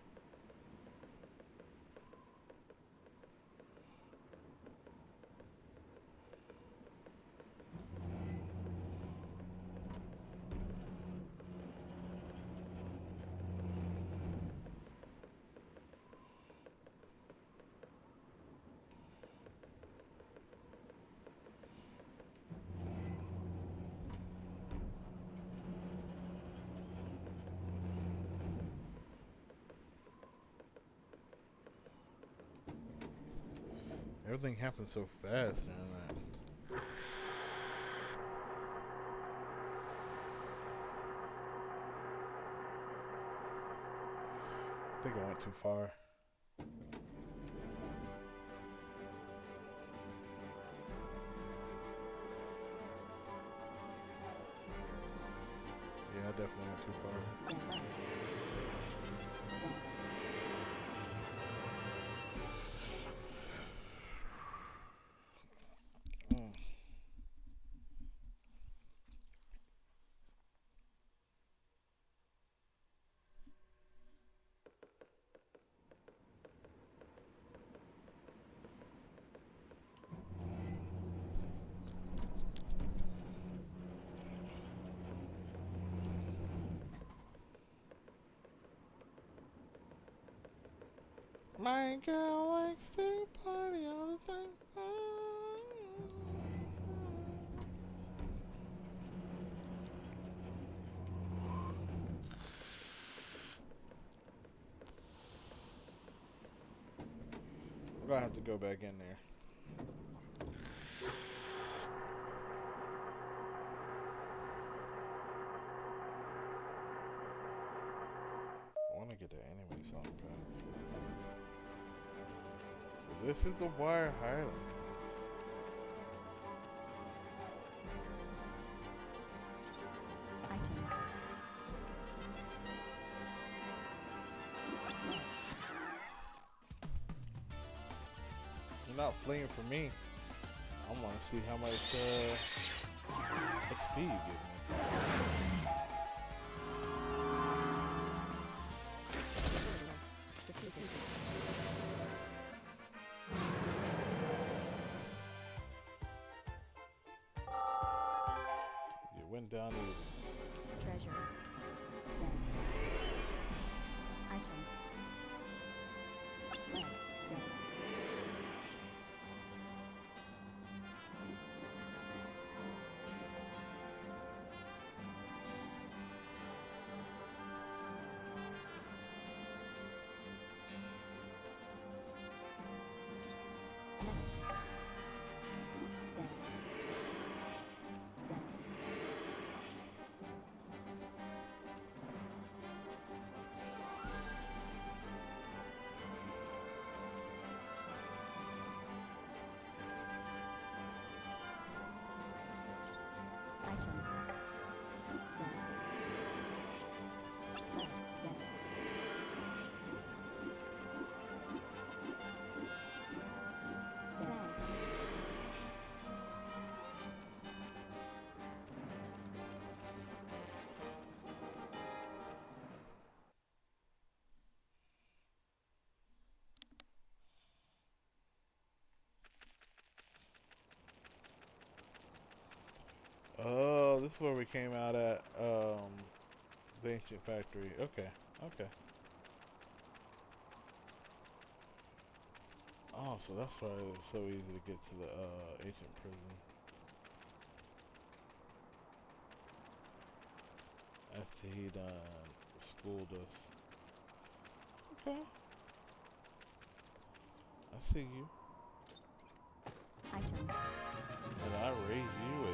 Everything happened so fast during that. I think I went too far. Yeah, I definitely went too far. Mm. My girl likes to party all the time. We're gonna have to go back in there. I wanna get the anime song back. So this is the Wire Highlands. Item. You're not fleeing for me. I wanna see how much XP you give me. Defeated. You went down easy. Treasure. Dead. Item. Red. Dead. Oh, this is where we came out at, the ancient factory. Okay, okay. Oh, so that's why it was so easy to get to the, ancient prison. After he done schooled us. Okay. I see you. Item. And I raise you a...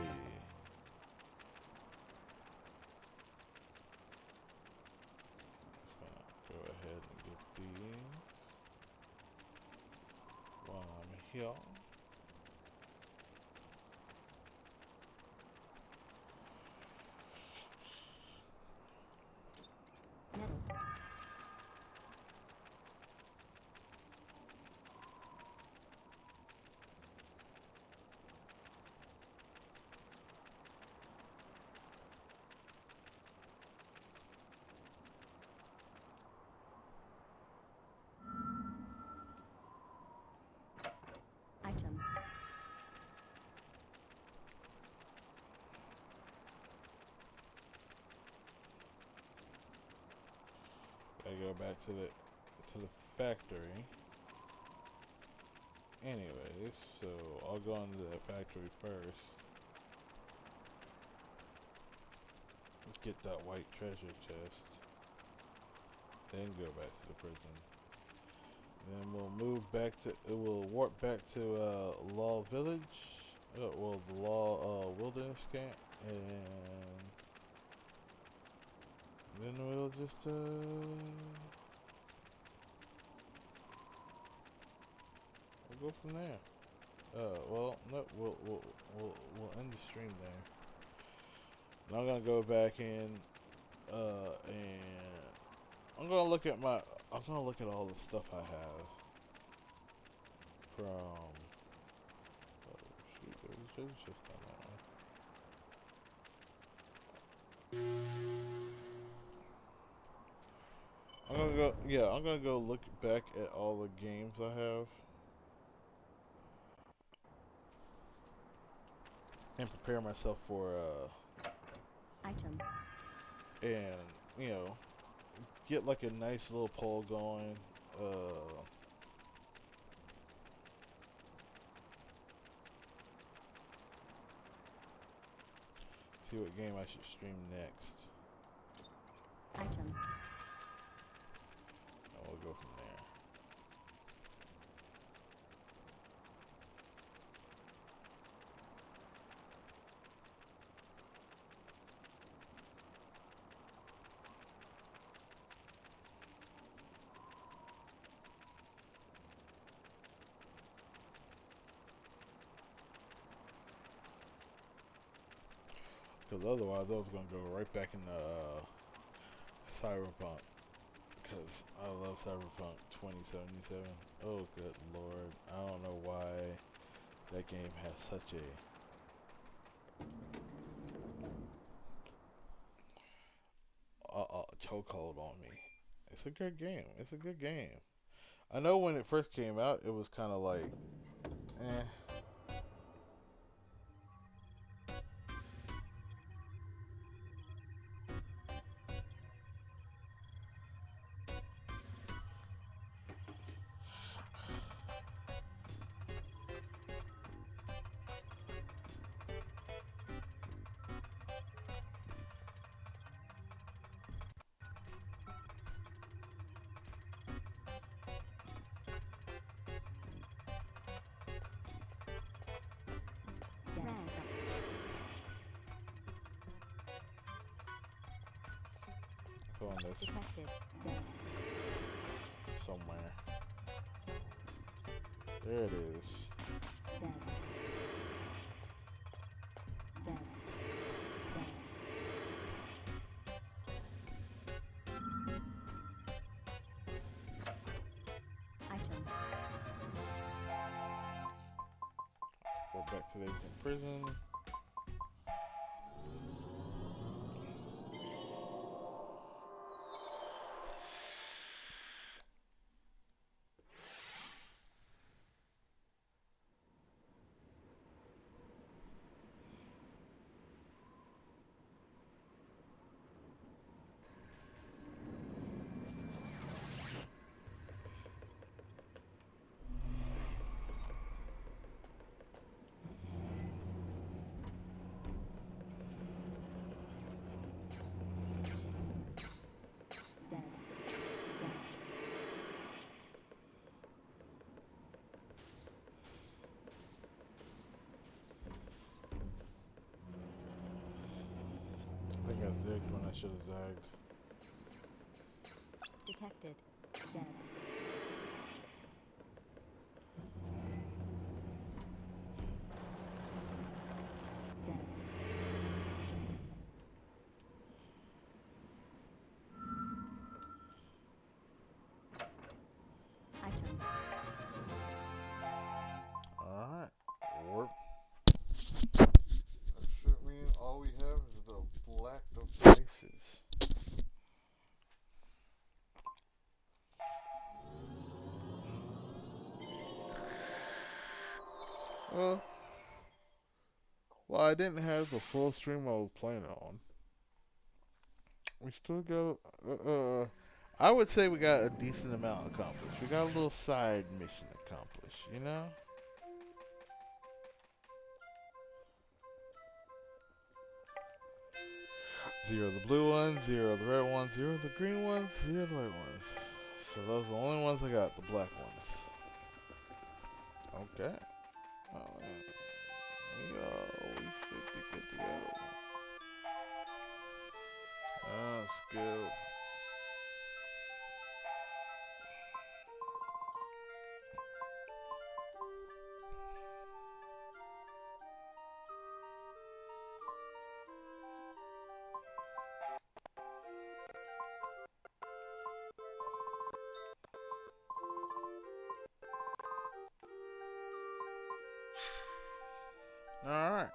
Just gonna go ahead and get these while I'm here. Metal. I go back to the factory. Anyways, so I'll go into the factory first. Let's get that white treasure chest. Then go back to the prison. Then we'll move back to, we'll warp back to Law Village. Well, the Law Wilderness Camp. And then we'll just we'll go from there. Well, no, we'll end the stream there. And I'm gonna go back in, and I'm gonna look at all the stuff I have from. Oh shoot, there's just on that one. I'm gonna go. Yeah, I'm gonna go look back at all the games I have. And prepare myself for Item. and you know, get like a nice little poll going. See what game I should stream next. Item. And we'll go from there. Because otherwise I was going to go right back into Cyberpunk. Because I love Cyberpunk 2077. Oh, good lord. I don't know why that game has such a chokehold on me. It's a good game. It's a good game. I know when it first came out, it was kind of like, eh. On this Detected. somewhere. There it is. Dead. Dead. Dead. Item. Go back to the prison. Dead. Dead. I think I zigged when I should have zagged. Detected. Dead. Dead. Item. Alright. Warp. That should mean all we have is the black devices. Well, I didn't have the full stream I was planning on. We still got, I would say we got a decent amount accomplished. We got a little side mission accomplished, you know? Zero the blue ones, zero the red ones, zero the green ones, zero the white ones. So those are the only ones I got, the black ones. Okay. Alright. We should be good to go. Skill. Alright.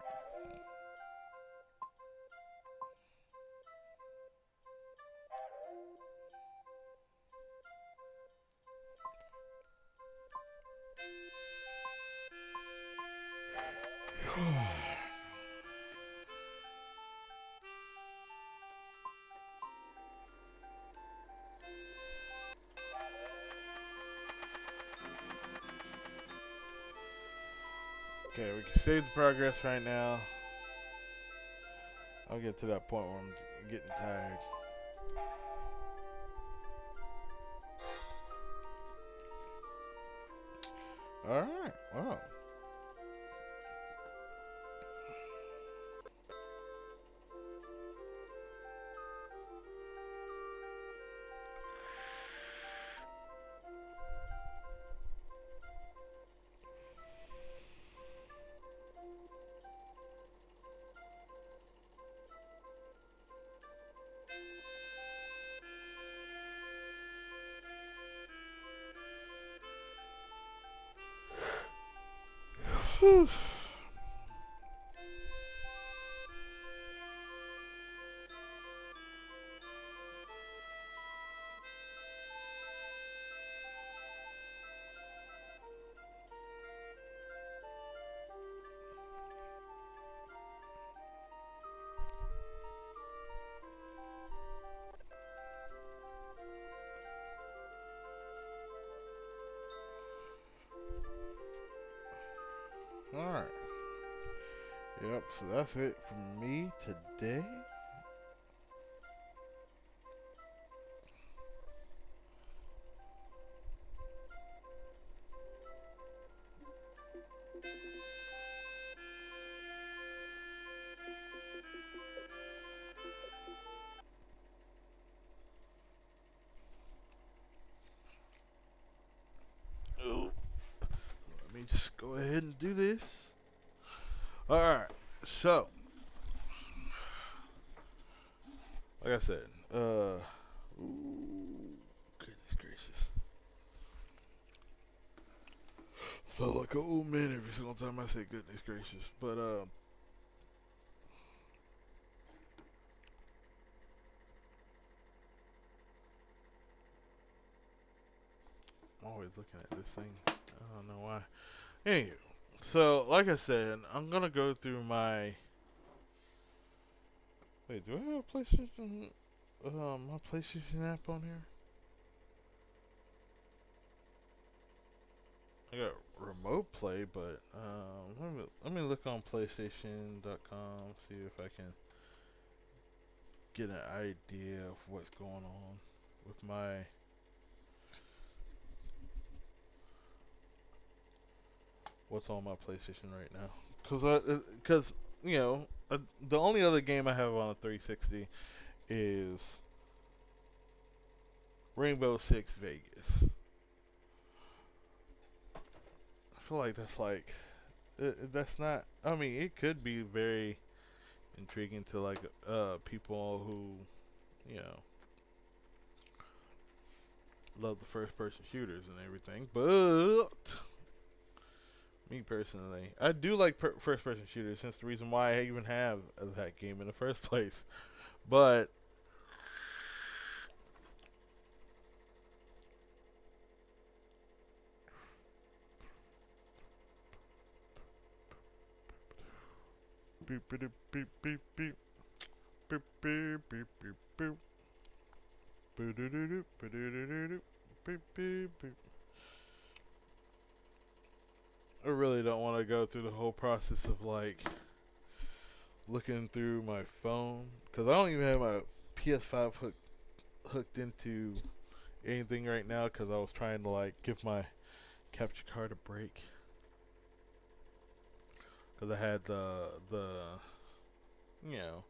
Okay, we can save the progress right now. I'll get to that point where I'm getting tired. Alright, well. Whew. Alright. Yep, so that's it from me today. Oh, let me just go ahead and do this. Alright, so like I said, ooh, goodness gracious. Felt like an old man every single time I say goodness gracious. But I'm always looking at this thing. I don't know why. Anywho, so like I said, I'm gonna go through my. Wait, do I have a PlayStation? My PlayStation app on here? I got remote play, but let me look on PlayStation.com, see if I can get an idea of what's going on with my. What's on my PlayStation right now? Cause you know, the only other game I have on a 360 is Rainbow Six Vegas. I feel like that's like that's not. I mean, it could be very intriguing to like people who you know love the first person shooters and everything, but me personally, I do like first person shooters. Since the reason why I even have that game in the first place, but beep beep beep beep beep beep beep beep beep beep. Boo-doo-doo-doo, boo-doo-doo-doo-doo, beep, beep, beep. I really don't want to go through the whole process of like looking through my phone because I don't even have my PS5 hooked into anything right now because I was trying to like give my capture card a break because I had the you know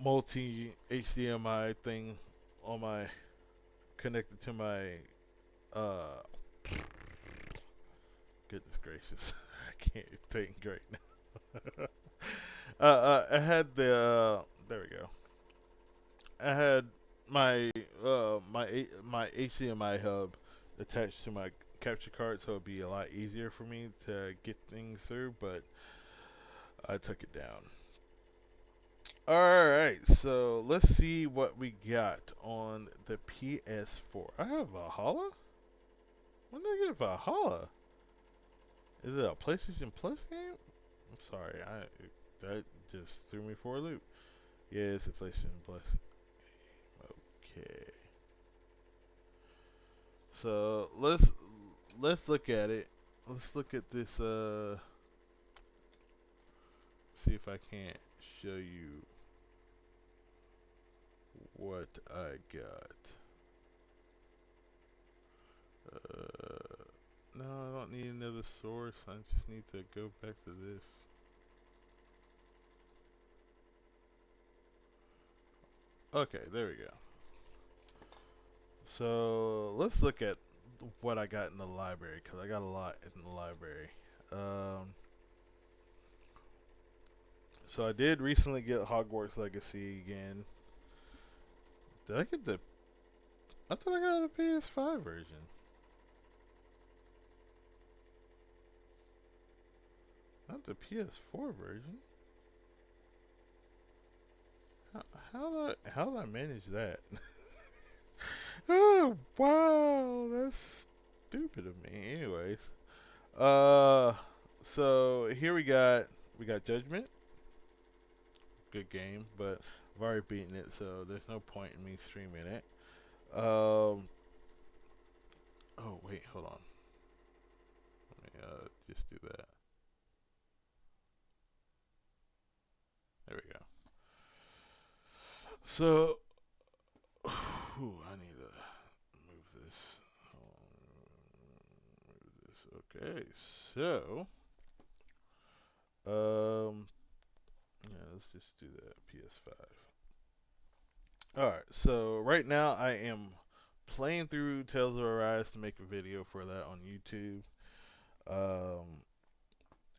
multi HDMI thing on my connected to my uh goodness gracious I can't think right now. I had there we go. I had my HDMI hub attached to my capture card, so it'd be a lot easier for me to get things through. But I took it down. All right, so let's see what we got on the PS4. I have Valhalla. When did I get Valhalla? Is it a PlayStation Plus game? I'm sorry, that just threw me for a loop. Yeah, it's a PlayStation Plus. Okay. So let's look at it. Let's look at this. See if I can't show you what I got. No, I don't need another source. I just need to go back to this. Okay, there we go. So let's look at what I got in the library because I got a lot in the library. So I did recently get Hogwarts Legacy again. Did I get the? I thought I got the PS5 version. Not the PS4 version. How did I manage that? Oh wow, that's stupid of me. Anyways, uh, so here we got Judgment, good game, but I've already beaten it, so there's no point in me streaming it. Oh wait, hold on. Let me just do that. There we go. So, I need to move this. Move this. Okay, so, yeah, let's just do that. PS5. Alright, so right now I am playing through Tales of Arise to make a video for that on YouTube.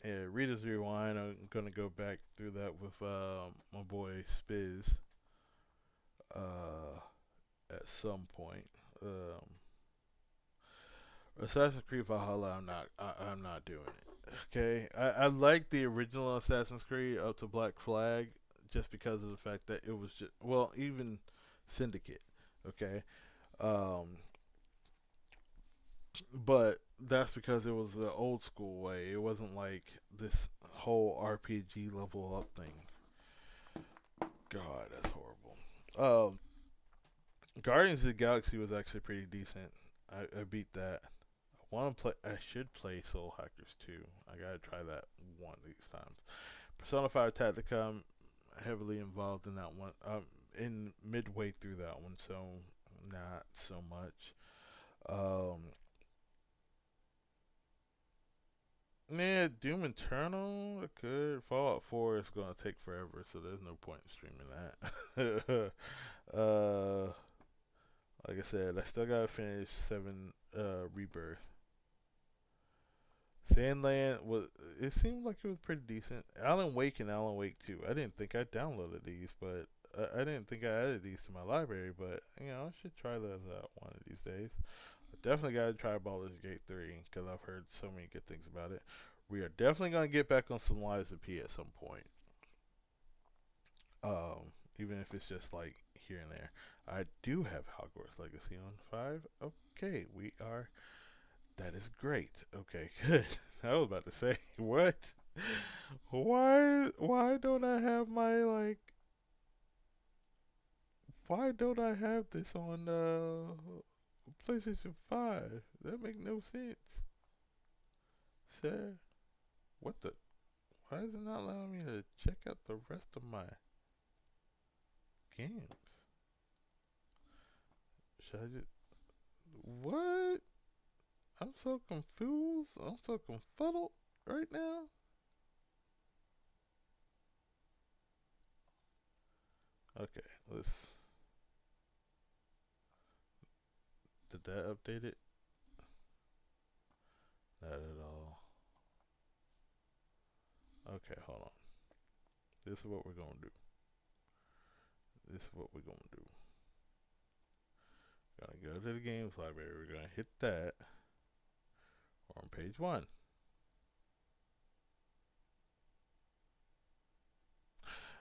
Yeah, Reader's Rewind, I'm gonna go back through that with my boy Spiz at some point. Assassin's Creed Valhalla, I'm not doing it. Okay, I like the original Assassin's Creed up to Black Flag, just because of the fact that it was just well, even Syndicate. Okay, um, but that's because it was the old school way. It wasn't like this whole RPG level up thing. God, that's horrible. Guardians of the Galaxy was actually pretty decent. I beat that. I want to play. I should play Soul Hackers 2. I gotta try that one of these times. Persona 5 Tactica, I'm heavily involved in that one. In midway through that one, so not so much. Um, yeah, Doom Eternal, I could. Fallout 4 is gonna take forever, so there's no point in streaming that. Like I said, I still gotta finish 7 Rebirth. Sandland was. It seemed like it was pretty decent. Alan Wake and Alan Wake 2. I didn't think I downloaded these, but I didn't think I added these to my library. But I should try those out one of these days. I definitely gotta try Baldur's Gate 3 because I've heard so many good things about it. We are definitely gonna get back on some Lies of P at some point. Even if it's just like here and there. I do have Hogwarts Legacy on 5. Okay, we are. That is great. Okay, good. I was about to say, what? Why don't I have my like Why don't I have this on PlayStation 5? That make no sense. Sir, what the? Why is it not allowing me to check out the rest of my games? Should I just? What? I'm so confused. I'm so confuddled right now. Okay, let's. Did that update it? Not at all. Okay, hold on. This is what we're gonna do. This is what we're gonna do. We're gonna go to the games library. We're gonna hit that. We're on page 1.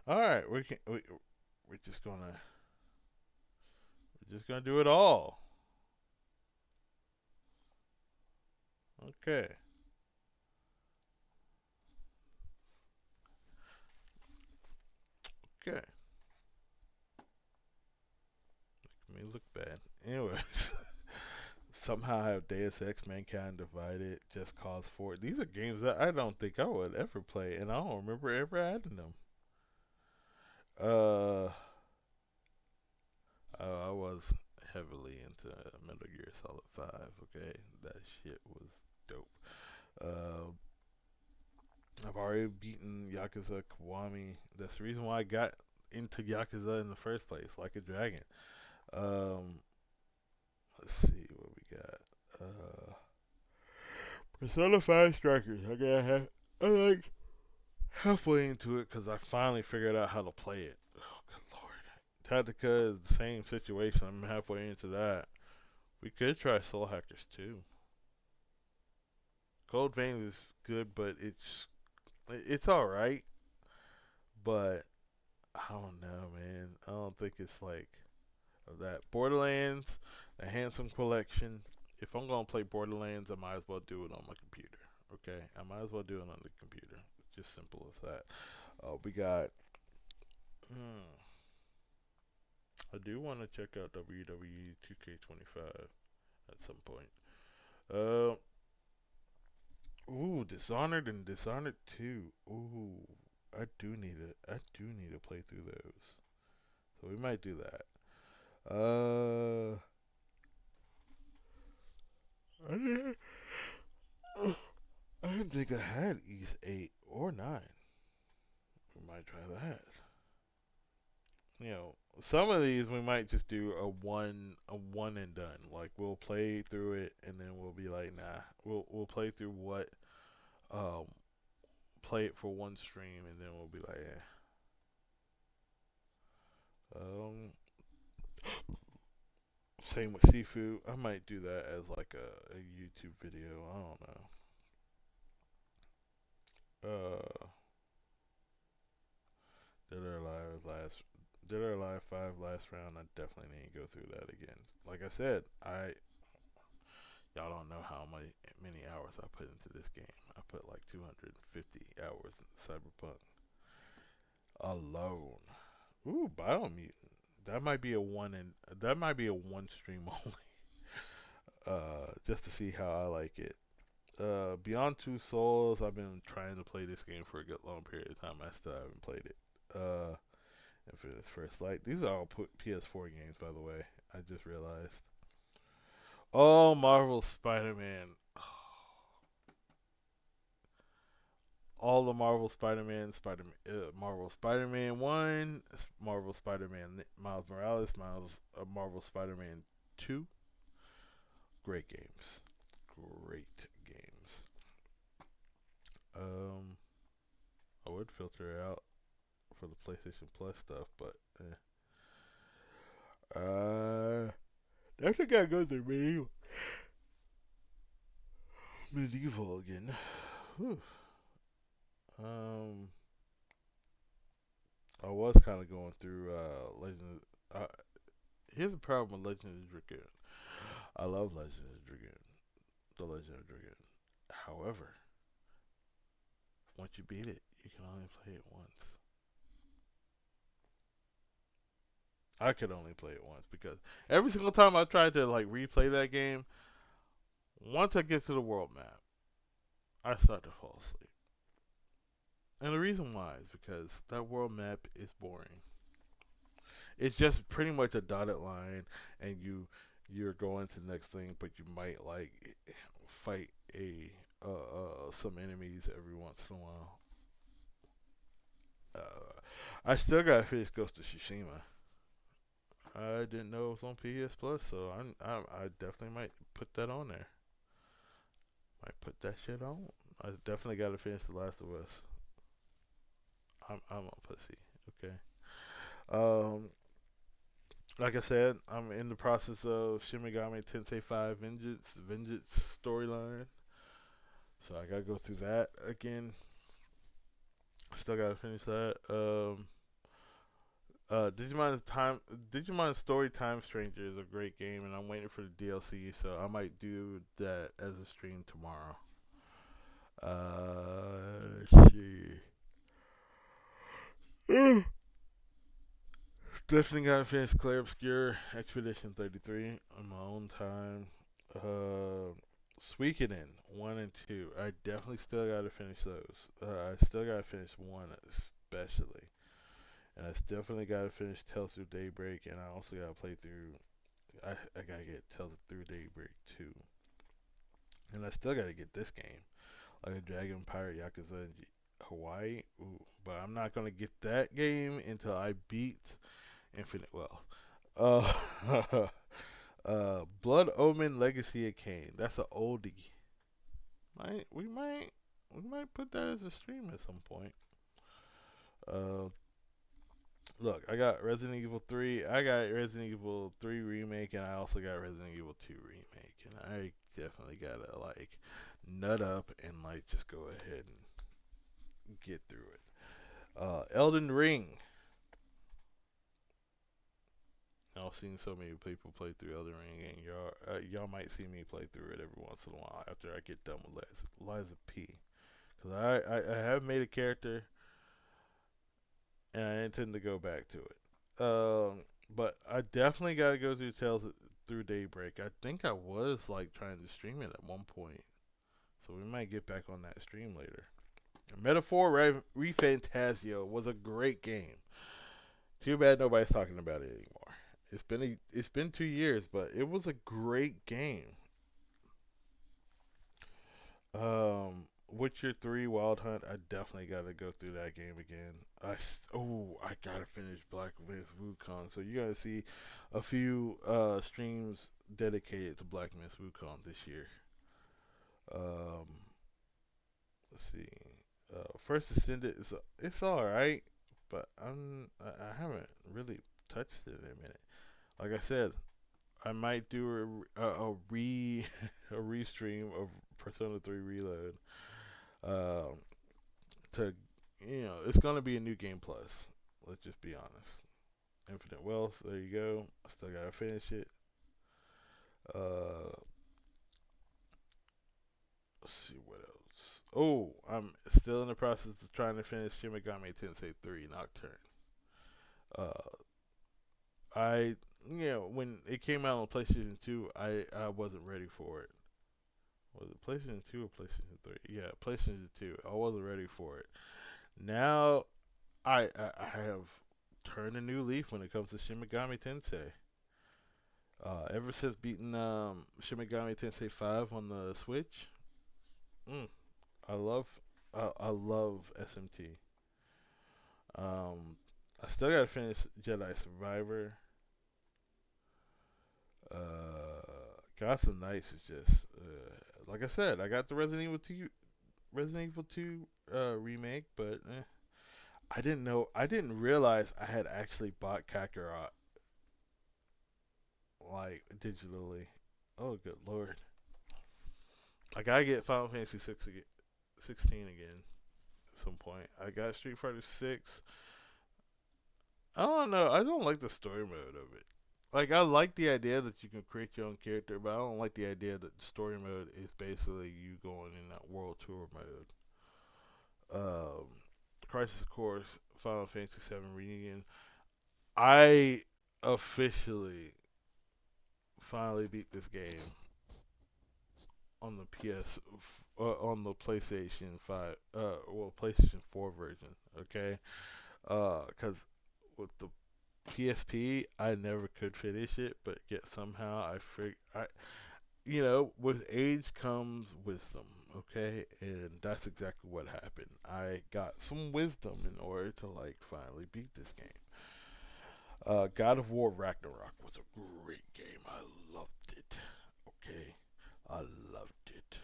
All right, we're just gonna do it all. Okay. Okay. Make me look bad. Anyways, somehow I have Deus Ex Mankind Divided, Just Cause 4. These are games that I don't think I would ever play, and I don't remember ever adding them. Uh, I was heavily into Metal Gear Solid 5. Okay, that shit was dope. Uh, I've already beaten Yakuza Kiwami. That's the reason why I got into Yakuza in the first place, like a dragon. Um, let's see what we got. Persona 5 Strikers. I'm like halfway into it because I finally figured out how to play it. Oh, good lord. Tactica is the same situation. I'm halfway into that. We could try Soul Hackers too. Cold Vein is good, but it's all right. But I don't know, man. I don't think it's like that. Borderlands, the Handsome Collection. If I'm gonna play Borderlands, I might as well do it on my computer. Okay, I might as well do it on the computer. It's just simple as that. We got. Hmm, I do want to check out WWE 2K25 at some point. Uh, Dishonored and Dishonored 2. Ooh, I do need to play through those. So we might do that. I didn't, I didn't think I had East 8 or 9. We might try that. Some of these we might just do a one and done. Like we'll play through it and then we'll be like, nah. We'll play through what um play it for one stream and then we'll be like, eh. Um, Same with Sifu. I might do that as like a YouTube video. I don't know. Dead or Alive last Dead or Alive 5 last round. I definitely need to go through that again. Like I said, I y'all don't know how many hours I put into this game. I put like 250 hours in Cyberpunk alone. Ooh, Biomutant. That might be a one stream only. Just to see how I like it. Beyond Two Souls, I've been trying to play this game for a good long period of time. I still haven't played it. Infinite First Light. These are all PS4 games, by the way. I just realized. Oh, Marvel Spider-Man. All the Marvel Spider-Man, Marvel Spider-Man 1, Marvel Spider-Man Miles Morales, Marvel Spider-Man 2. Great games. Great games. Um, I would filter it out for the PlayStation Plus stuff, but I think I go through medieval again. Whew. Um, I was kind of going through Legend. Here's the problem with Legend of Dragoon. I love Legend of Dragoon, the Legend of Dragoon. However, once you beat it, you can only play it once. I could only play it once because every single time I tried to like replay that game, once I get to the world map, I start to fall asleep. And the reason why is because that world map is boring. It's just pretty much a dotted line, and you're going to the next thing, but you might like fight a some enemies every once in a while. I still gotta finish Ghost of Tsushima. I didn't know it was on PS Plus, so I definitely might put that on there. Might put that shit on. I definitely gotta finish The Last of Us. I'm a pussy. Okay. Um, like I said, I'm in the process of Shin Megami Tensei 5 Vengeance storyline. So I gotta go through that again. Still gotta finish that. Digimon Story Time Stranger is a great game, and I'm waiting for the DLC. So I might do that as a stream tomorrow. Let's see. Definitely gotta finish Clair Obscure Expedition 33 on my own time. Suikoden 1 and 2. I definitely still gotta finish those. I still gotta finish 1 especially. And I definitely gotta finish Tales through Daybreak, and I also gotta play through. I gotta get Tales through Daybreak 2. And I still gotta get this game. Like a Dragon Pirate Yakuza Hawaii. Ooh, but I'm not gonna get that game until I beat Infinite Wealth. Uh, Blood Omen Legacy of Kain. That's an oldie. Might we might put that as a stream at some point. Uh, look, I got Resident Evil 3. I got Resident Evil 3 remake, and I also got Resident Evil 2 remake. And I definitely gotta like nut up and like just go ahead and get through it. Elden Ring. I've seen so many people play through Elden Ring, and y'all might see me play through it every once in a while after I get done with Liza P. Because I have made a character, and I intend to go back to it. But I definitely gotta go through Tales through Daybreak. I think I was like trying to stream it at one point, so we might get back on that stream later. Metaphor ReFantasio was a great game. Too bad nobody's talking about it anymore. It's been 2 years, but it was a great game. Witcher 3 Wild Hunt. I definitely got to go through that game again. I gotta finish Black Myth Wukong. So you gotta see a few streams dedicated to Black Myth Wukong this year. Um, let's see. First Ascended it's all right, but I haven't really touched it in a minute. Like I said, I might do a re a restream of Persona 3 Reload. Um, to it's gonna be a new game plus. Let's just be honest. Infinite Wealth, there you go. I still gotta finish it. Uh, let's see what else. Oh, I'm still in the process of trying to finish Shin Megami Tensei 3 Nocturne. Uh, I when it came out on PlayStation 2, I wasn't ready for it. Was it PlayStation 2 or PlayStation 3? Yeah, PlayStation 2. I wasn't ready for it. Now I have turned a new leaf when it comes to Shin Megami Tensei. Ever since beating Shin Megami Tensei 5 on the Switch, mm, I love I love SMT. Um, I still gotta finish Jedi Survivor. Gotham Knights is just like I said. I got the Resident Evil 2 remake, but I didn't know. I didn't realize I had actually bought Kakarot like digitally. Oh, good lord! I gotta get Final Fantasy 16 again at some point. I got Street Fighter 6. I don't know. I don't like the story mode of it. Like I like the idea that you can create your own character, but I don't like the idea that the story mode is basically you going in that world tour mode. Um, Crisis Core, Final Fantasy 7 Reunion. I officially finally beat this game on the on the PlayStation 5, well, PlayStation 4 version, okay? Cause with the PSP, I never could finish it, but yet somehow with age comes wisdom, okay? And that's exactly what happened. I got some wisdom in order to like finally beat this game. God of War Ragnarok was a great game. I loved it. Okay, I loved it.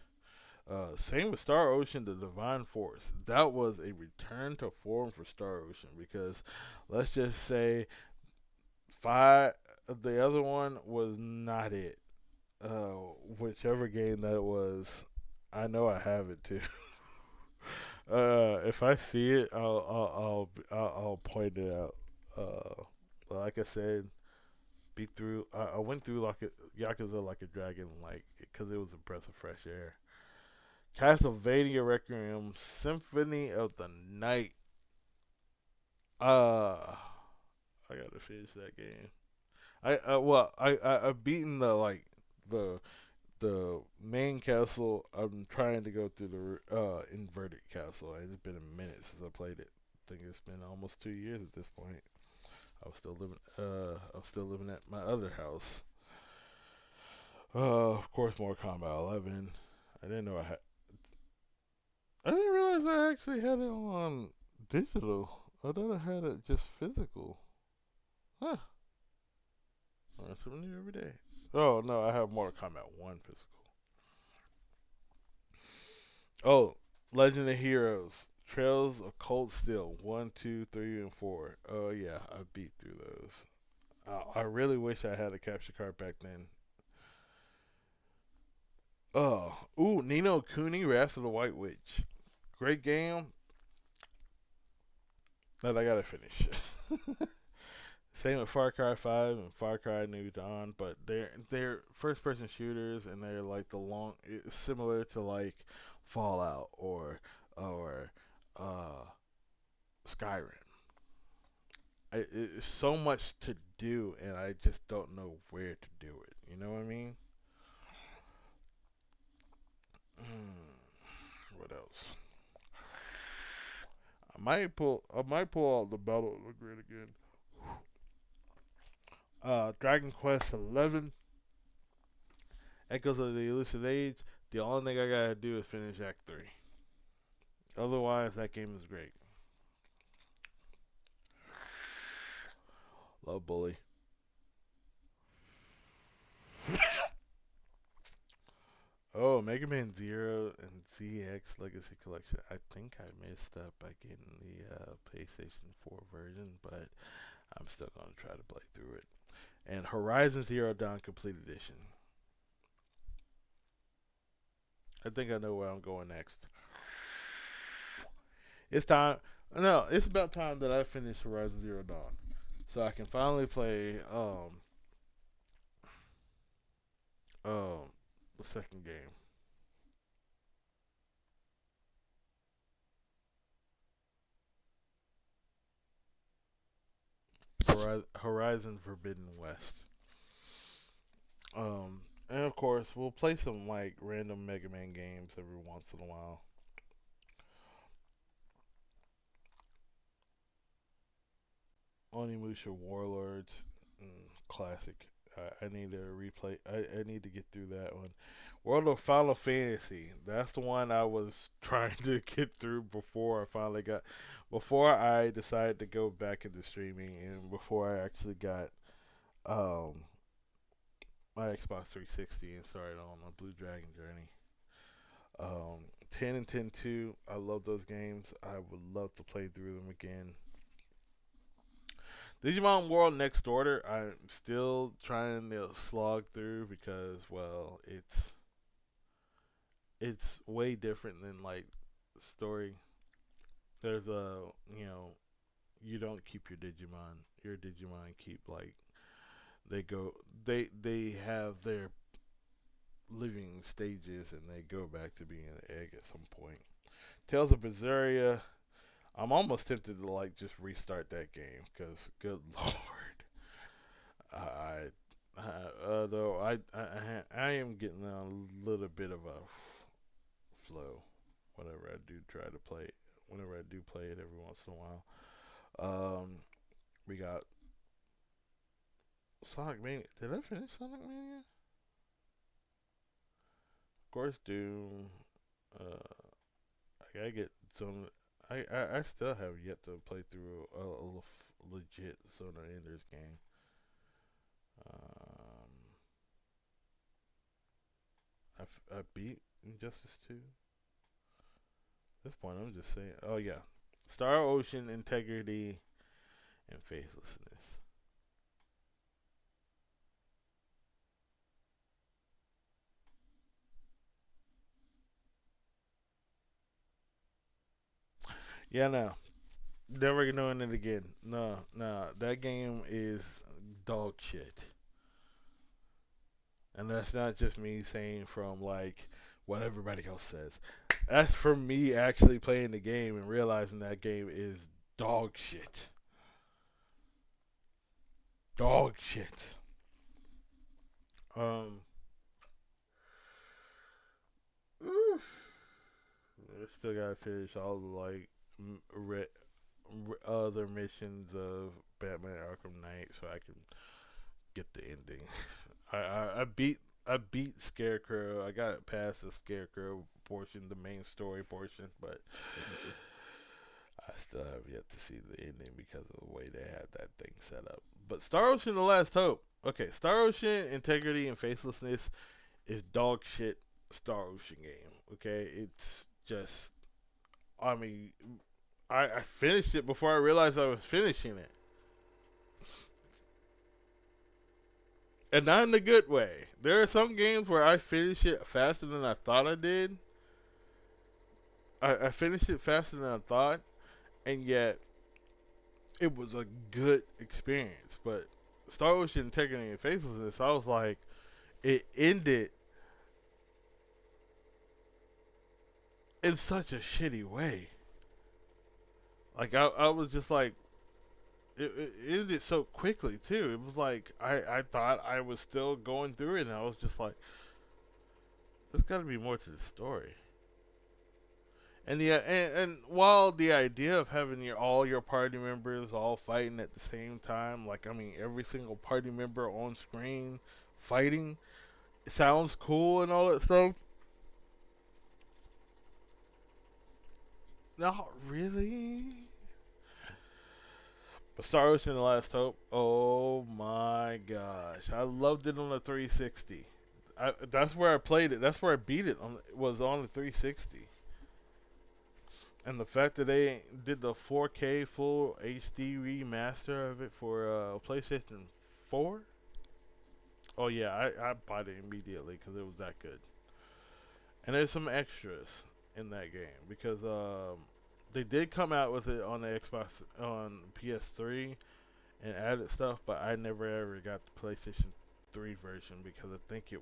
Same with Star Ocean, The Divine Force. That was a return to form for Star Ocean because let's just say five. The other one was not it. Whichever game that was, I know I have it too. If I see it, I'll point it out. Like I said, beat through. I went through like a Yakuza like a dragon, like because it was a breath of fresh air. Castlevania Requiem, Symphony of the Night. Uh, I gotta finish that game. I've beaten the the main castle. I'm trying to go through the inverted castle. It's been a minute since I played it. I think it's been almost 2 years at this point. I was still living at my other house. Of course, Mortal Kombat 11. I didn't know I had. I didn't realize I actually had it on digital. I thought I had it just physical. Huh. Learn something new every day. Oh no, I have Mortal Kombat 1 physical. Oh, Legend of Heroes. Trails of Cold Steel 1, 2, 3, and 4. Oh yeah, I beat through those. I really wish I had a capture card back then. Oh, ooh, Nino Kuni, Wrath of the White Witch. Great game that I gotta finish. Same with Far Cry 5 and Far Cry New Dawn, but they're first person shooters and they're like it's similar to like Fallout or Skyrim. It's so much to do and I just don't know where to do it. You know what I mean? What else? I might pull out the Battle of the Grid again. Dragon Quest 11, Echoes of the Elusive Age. The only thing I gotta do is finish Act 3. Otherwise, that game is great. Love Bully. Oh, Mega Man Zero and ZX Legacy Collection. I think I messed up by getting the PlayStation 4 version, but I'm still gonna try to play through it. And Horizon Zero Dawn Complete Edition. I think I know where I'm going next. It's time. No, it's about time that I finish Horizon Zero Dawn, so I can finally play um the second game. Horizon Forbidden West. And of course, we'll play some like random Mega Man games every once in a while. Onimusha Warlords, classic. I need to replay. I need to get through that one. World of Final Fantasy. That's the one I was trying to get through before I decided to go back into streaming and before I actually got um my Xbox 360 and started on my Blue Dragon journey. 10 and 10 2. I love those games. I would love to play through them again. Digimon World Next Order, I'm still trying to slog through because, well, it's way different than like story. There's you don't keep your Digimon. Your Digimon keep like they go they have their living stages and they go back to being an egg at some point. Tales of Berseria, I'm almost tempted to like just restart that game because good lord. Though I am getting a little bit of a flow whenever I do try to play it. Whenever I do play it every once in a while. We got Sonic Mania. Did I finish Sonic Mania? Of course, Doom. I gotta get some. I still have yet to play through a legit Zona Enders game. Um, I beat Injustice 2. At this point, I'm just saying. Oh yeah, Star Ocean Integrity and Faithlessness. Yeah, no, never doing it again. No, no, that game is dog shit. And that's not just me saying from like what everybody else says. That's from me actually playing the game and realizing that game is dog shit. Dog shit. Um, oof. I still gotta finish all the like other missions of Batman Arkham Knight so I can get the ending. I beat Scarecrow. I got past the Scarecrow portion, the main story portion, but I still have yet to see the ending because of the way they had that thing set up. But Star Ocean: The Last Hope. Okay, Star Ocean Integrity and Faithlessness is dog shit Star Ocean game. Okay, it's just. I mean, I finished it before I realized I was finishing it, and not in a good way. There are some games where I finish it faster than I thought I did. I finished it faster than I thought, and yet it was a good experience. But Star Ocean Integrity and Faithlessness, I was like, it ended in such a shitty way. Like I was just like, it ended so quickly too. It was like I thought I was still going through it, and I was just like, there's got to be more to the story. And while the idea of having all your party members all fighting at the same time, like I mean every single party member on screen fighting, it sounds cool and all that stuff. Not really. But Star Ocean: The Last Hope. Oh my gosh, I loved it on the 360. That's where I played it. That's where I beat it. Was on the 360. And the fact that they did the 4K full HD remaster of it for PlayStation 4. Oh yeah, I bought it immediately because it was that good. And there's some extras in that game because they did come out with it on the Xbox on PS3 and added stuff, but I never ever got the PlayStation 3 version because I think it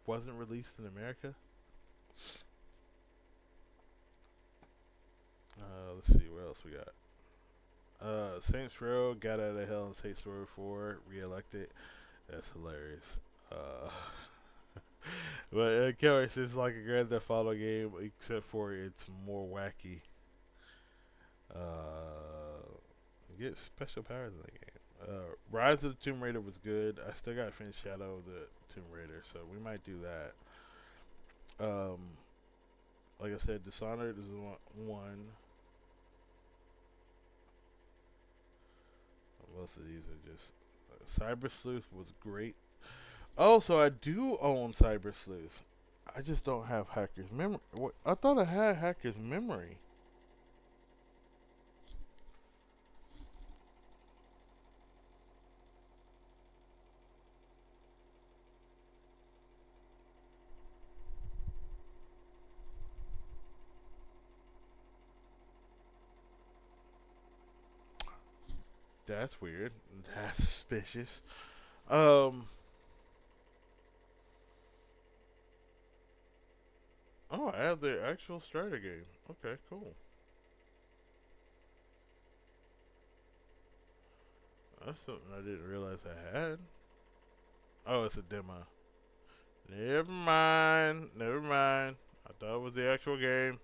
wasn't released in America. Let's see what else we got. Saints Row got out of hell in Saints Row 4 re-elected. That's hilarious. Uh, but Killers is like a Grand Theft Auto game, except for it's more wacky. You get special powers in the game. Rise of the Tomb Raider was good. I still got to finish Shadow of the Tomb Raider, so we might do that. Like I said, Dishonored is one. Most of these are just. Cyber Sleuth was great. Oh, so I do own Cyber Sleuth. I just don't have Hacker's Memory. What? I thought I had Hacker's Memory. That's weird. That's suspicious. Um. Oh, I have the actual Strider game. Okay, cool. That's something I didn't realize I had. Oh, it's a demo. Never mind. Never mind. I thought it was the actual game.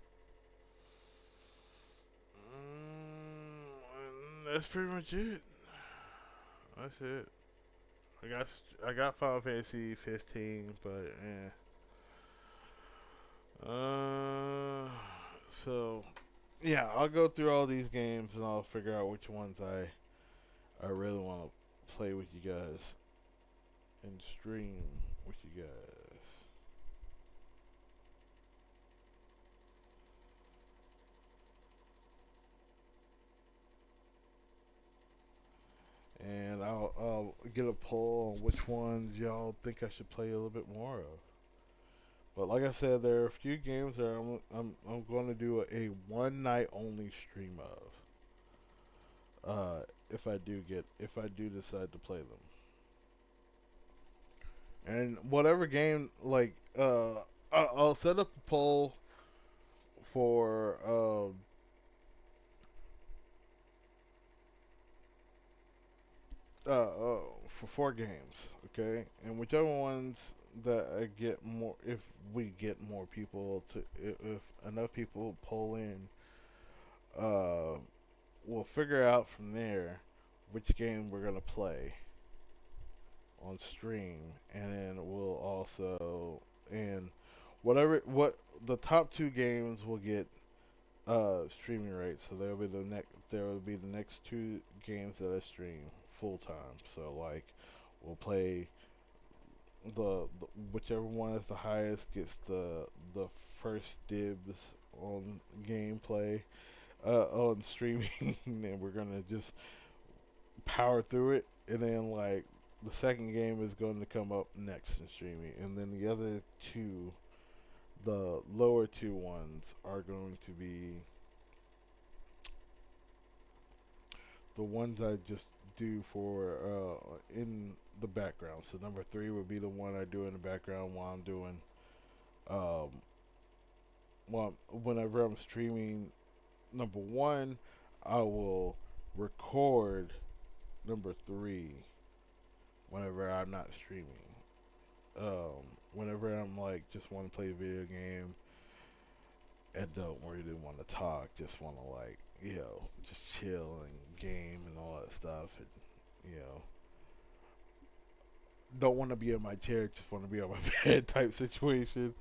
And that's pretty much it. That's it. I got I got Final Fantasy 15, but so yeah, I'll go through all these games and I'll figure out which ones I really want to play with you guys and stream with you guys. And I'll get a poll on which ones y'all think I should play a little bit more of. But like I said, there are a few games that I'm going to do a one night only stream of. If I do decide to play them, and whatever game I'll set up a poll for for 4 games, okay, and whichever ones that I get more, if we get more people to, if enough people pull in, uh, we'll figure out from there which game we're gonna play on stream, and then we'll also and what the top 2 games will get streaming rates. So there will be the next 2 games that I stream full time. So like we'll play the whichever one is the highest gets the first dibs on gameplay on streaming, and we're gonna just power through it, and then like the second game is going to come up next in streaming, and then the other 2, the lower 2 ones, are going to be the ones I just do for in the background. So number 3 would be the one I do in the background while I'm doing um whenever I'm streaming number 1, I will record number 3 whenever I'm not streaming. Whenever I'm like just want to play a video game and don't really want to talk, just want to like just chill and game and all that stuff, and you know don't want to be in my chair, just want to be on my bed type situation,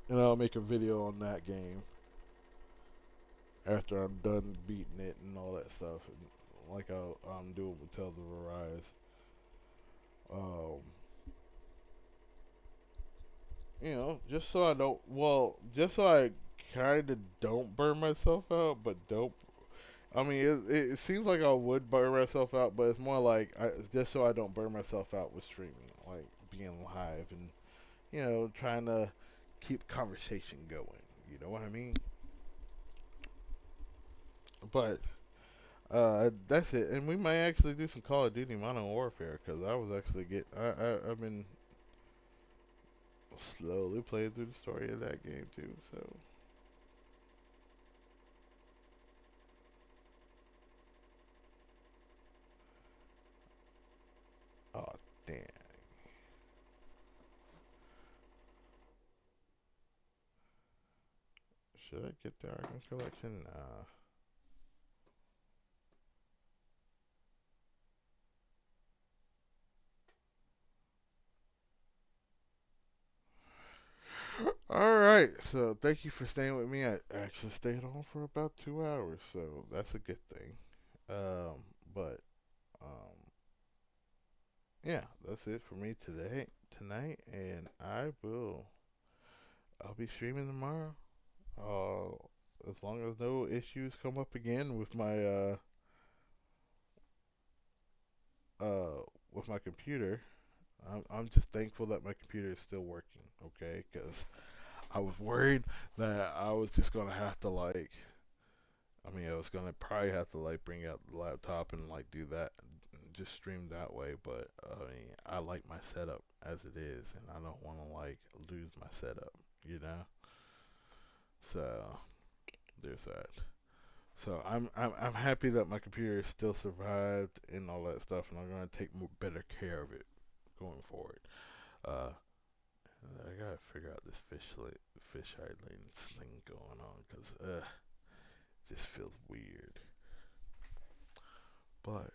and I'll make a video on that game after I'm done beating it and all that stuff, and like I'm doing with Tales of Arise. Um, just so I don't, just so I kind of don't burn myself out, but don't. I mean, it seems like I would burn myself out, but it's more like just so I don't burn myself out with streaming, like being live and trying to keep conversation going. You know what I mean? But that's it, and we might actually do some Call of Duty Modern Warfare because I was actually I've been slowly playing through the story of that game too. So, oh damn, should I get the Arkham Collection? Nah. All right, so thank you for staying with me. I actually stayed on for about 2 hours, so that's a good thing. Um, but um, yeah, that's it for me tonight, and I'll be streaming tomorrow. As long as no issues come up again uh with my computer. I'm just thankful that my computer is still working. Okay, because I was worried that I was just gonna have to like. I mean, I was gonna probably have to like bring out the laptop and like do that, just stream that way. But I mean, I like my setup as it is, and I don't want to like lose my setup. You know. So there's that. So I'm happy that my computer still survived and all that stuff, and I'm gonna take better care of it. going forward. Uh, I gotta figure out this fisheye lens thing going on, cause it just feels weird. But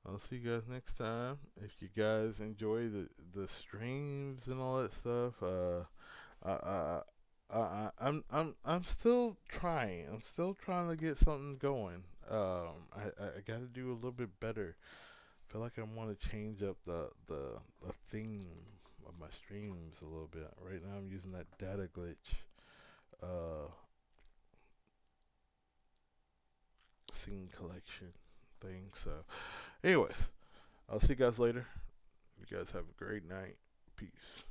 I'll see you guys next time. If you guys enjoy the streams and all that stuff, I, I, I'm still trying. I'm still trying to get something going. I gotta do a little bit better. Feel like I want to change up the theme of my streams a little bit. Right now I'm using that data glitch uh scene collection thing. So, anyways, I'll see you guys later. You guys have a great night. Peace.